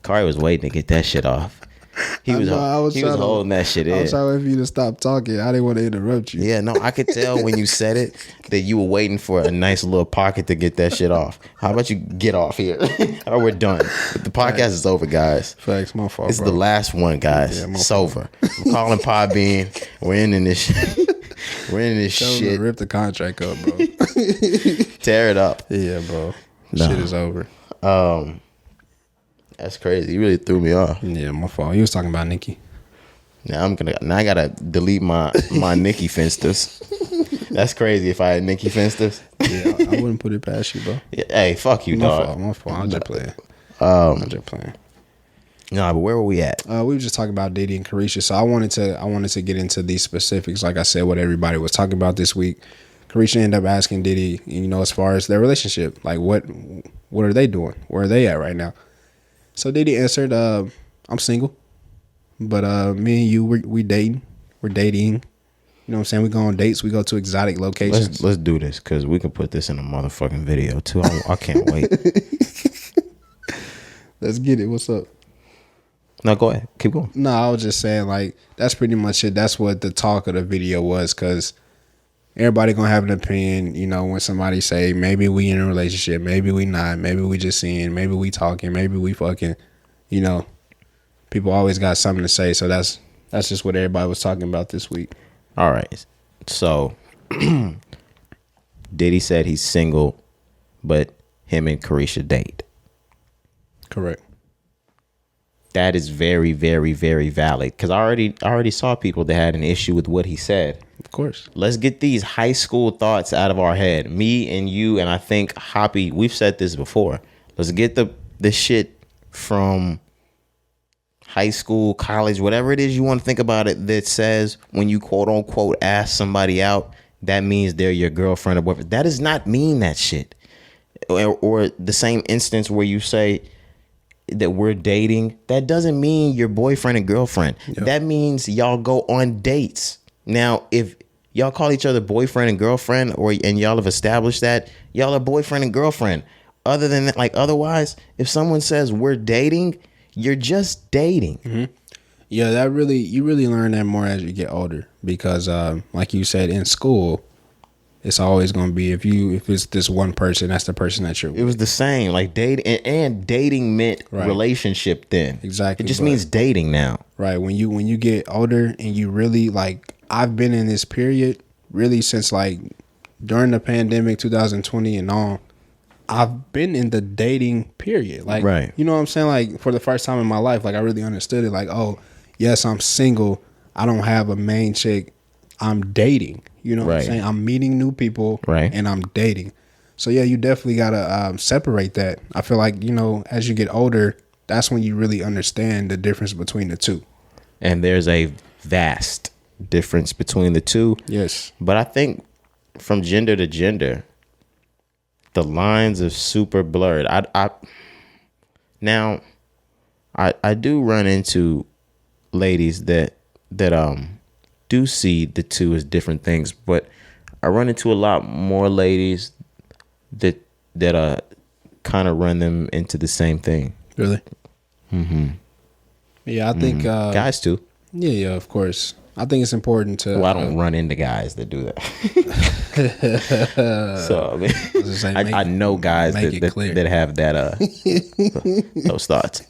Cari was waiting to get that shit off. He was holding that shit in. I was trying for you to stop talking. I didn't want to interrupt you. Yeah, no, I could tell when you said it that you were waiting for a nice little pocket to get that shit off. How about you get off here? Or we're done. The podcast is over, guys. Facts, my fault. This is the last one, guys. Yeah, it's over. I'm calling Podbean. We're ending this shit. We're ending this shit. Rip the contract up, bro. Tear it up. Yeah, bro. No. Shit is over. That's crazy. You really threw me off. Yeah, my fault. You was talking about Nicki. Now I gotta delete my Nicki finsters. That's crazy if I had Nicki finsters. Yeah, I wouldn't put it past you, bro. Yeah, hey, fuck you, dog. My fault. I'm just playing. I'm just playing. Nah, but where were we at? We were just talking about Diddy and Caresha. So I wanted to get into these specifics. Like I said, what everybody was talking about this week. Caresha ended up asking Diddy, as far as their relationship, like what are they doing? Where are they at right now? So Diddy answered, I'm single, but me and you, we dating. We're dating. You know what I'm saying? We go on dates. We go to exotic locations. Let's do this because we can put this in a motherfucking video too. I can't wait. Let's get it. What's up? No, go ahead. Keep going. No, I was just saying, like, that's pretty much it. That's what the talk of the video was, because everybody gonna have an opinion, when somebody say, maybe we in a relationship, maybe we not, maybe we just seeing, maybe we talking, maybe we fucking, people always got something to say. So that's just what everybody was talking about this week. All right. So Diddy said he's single, but him and Caresha date. Correct. That is very, very, very valid. Because I already saw people that had an issue with what he said. Of course. Let's get these high school thoughts out of our head. Me and you, and I think Hoppy, we've said this before. Let's get the shit from high school, college, whatever it is you want to think about it, that says when you quote unquote ask somebody out, that means they're your girlfriend or boyfriend. That does not mean that shit. Or the same instance where you say that we're dating, that doesn't mean you're boyfriend and girlfriend. Yep. That means y'all go on dates. Now, if y'all call each other boyfriend and girlfriend, and y'all have established that, y'all are boyfriend and girlfriend. Other than that, like, otherwise, if someone says we're dating, you're just dating. Mm-hmm. Yeah, you really learn that more as you get older, because like you said, in school, it's always going to be, if it's this one person, that's the person that you're with. It was the same, like dating, and dating meant relationship then. Exactly. It just means dating now. Right. When you get older and you really, like, I've been in this period really since, like, during the pandemic, 2020 and on, I've been in the dating period. Like, right. You know what I'm saying? Like, for the first time in my life, like, I really understood it. Like, oh, yes, I'm single. I don't have a main chick. I'm dating. You know what I'm saying? I'm meeting new people, and I'm dating. So, yeah, you definitely got to separate that. I feel like, as you get older, that's when you really understand the difference between the two. And there's a vast difference between the two. Yes. But I think from gender to gender, the lines are super blurred. I do run into ladies that do see the two as different things, but I run into a lot more ladies that kind of run them into the same thing. Really? Mm-hmm. Yeah, I think guys too. Yeah, of course. I think it's important to. Well, I don't run into guys that do that. So I mean, I know guys that have that those thoughts.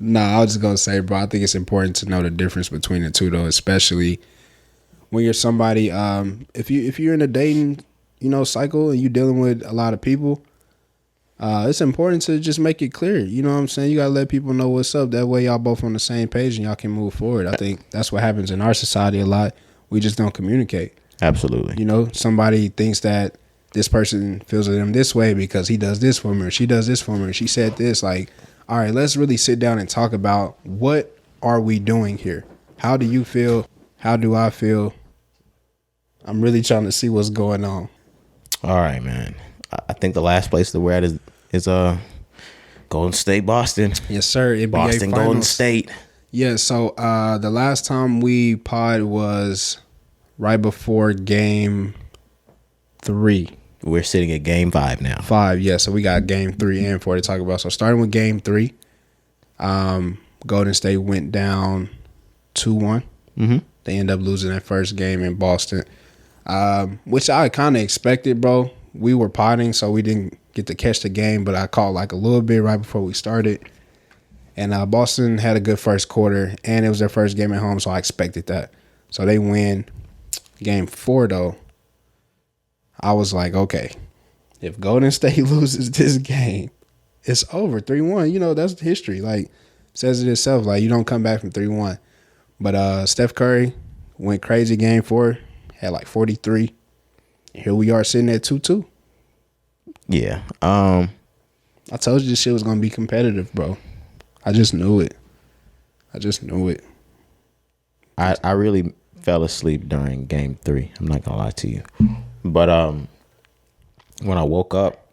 No, I was just gonna say, bro, I think it's important to know the difference between the two, though, especially when you're somebody, if you're in a dating, cycle and you're dealing with a lot of people, it's important to just make it clear. You know what I'm saying? You gotta let people know what's up. That way, y'all both on the same page and y'all can move forward. I think that's what happens in our society a lot. We just don't communicate. Absolutely. Somebody thinks that this person feels them this way because he does this for me or she does this for me or she said this. Like, all right, let's really sit down and talk about what are we doing here? How do you feel? How do I feel? I'm really trying to see what's going on. All right, man. I think the last place that we're at is Golden State, Boston. Yes, sir. NBA Boston, Finals. Golden State. Yeah, so the last time we pod was right before Game 3. We're sitting at Game 5 now. 5, yeah. So we got Game 3 and 4 to talk about. So starting with Game 3, Golden State went down 2-1. Mm-hmm. They end up losing that first game in Boston, which I kind of expected, bro. We were potting, so we didn't get to catch the game, but I caught like a little bit right before we started. And Boston had a good first quarter, and it was their first game at home, so I expected that. So they win. Game 4, though, I was like, okay, if Golden State loses this game, it's over. 3-1, that's history. Like, says it itself. Like, you don't come back from 3-1. But Steph Curry went crazy Game 4, had like 43. Here we are sitting at 2-2. Yeah. I told you this shit was going to be competitive, bro. I just knew it. I really fell asleep during Game 3. I'm not going to lie to you. But when I woke up,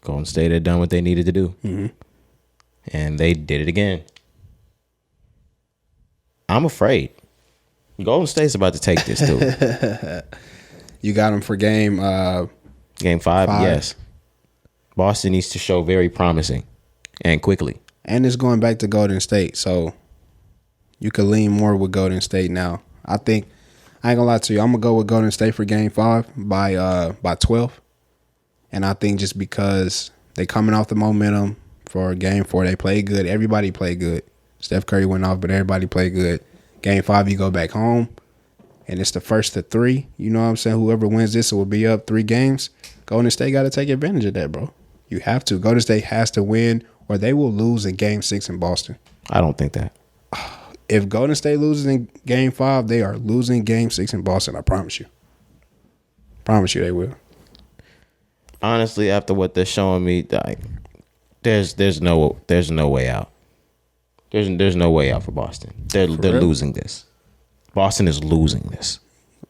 Golden State had done what they needed to do. Mm-hmm. And they did it again. I'm afraid. Golden State's about to take this, too. You got them for Game 5, yes. Boston needs to show very promising and quickly. And it's going back to Golden State, so you could lean more with Golden State now. I think, I ain't gonna lie to you, I'm gonna go with Golden State for Game 5 by 12. And I think just because they coming off the momentum for Game 4, they played good. Everybody played good. Steph Curry went off, but everybody played good. Game 5, you go back home, and it's the first to 3. You know what I'm saying? Whoever wins this will be up 3 games. Golden State got to take advantage of that, bro. You have to. Golden State has to win, or they will lose in Game 6 in Boston. I don't think that. If Golden State loses in Game 5, they are losing Game 6 in Boston. I promise you. Promise you they will. Honestly, after what they're showing me, like, there's no way out. There's no way out for Boston. They're losing this. Boston is losing this.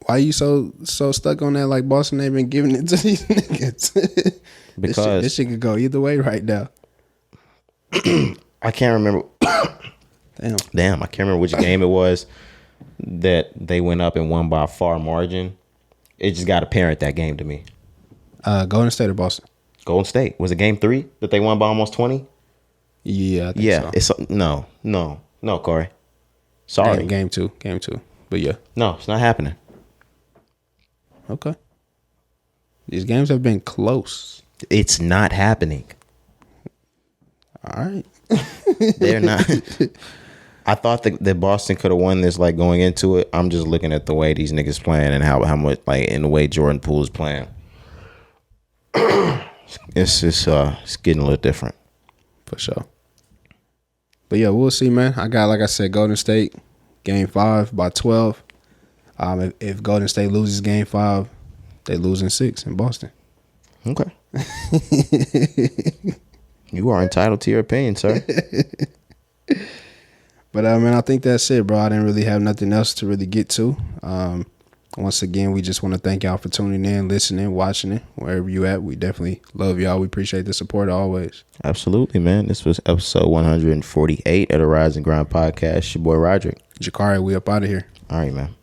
Why are you so stuck on that? Like Boston ain't been giving it to these niggas. Because this shit could go either way right now. I can't remember. Damn, I can't remember which game it was that they went up and won by a far margin. It just got apparent that game to me. Golden State or Boston? Golden State. Was it Game 3 that they won by almost 20? Yeah, I think so. It's no, Corey. Sorry. Game two. But yeah. No, it's not happening. Okay. These games have been close. It's not happening. All right. They're not. I thought that Boston could have won this, like, going into it. I'm just looking at the way these niggas playing and how much, like, in the way Jordan Poole is playing. It's getting a little different. For sure. But yeah, we'll see, man. I got, like I said, Golden State, Game 5 by 12. If Golden State loses Game 5, they lose in 6 in Boston. Okay. You are entitled to your opinion, sir. But, man, I think that's it, bro. I didn't really have nothing else to really get to. Once again, we just want to thank y'all for tuning in, listening, watching it, wherever you at. We definitely love y'all. We appreciate the support always. Absolutely, man. This was episode 148 of the Rise and Grind podcast. Your boy Roderick Cari, we up out of here. All right, man.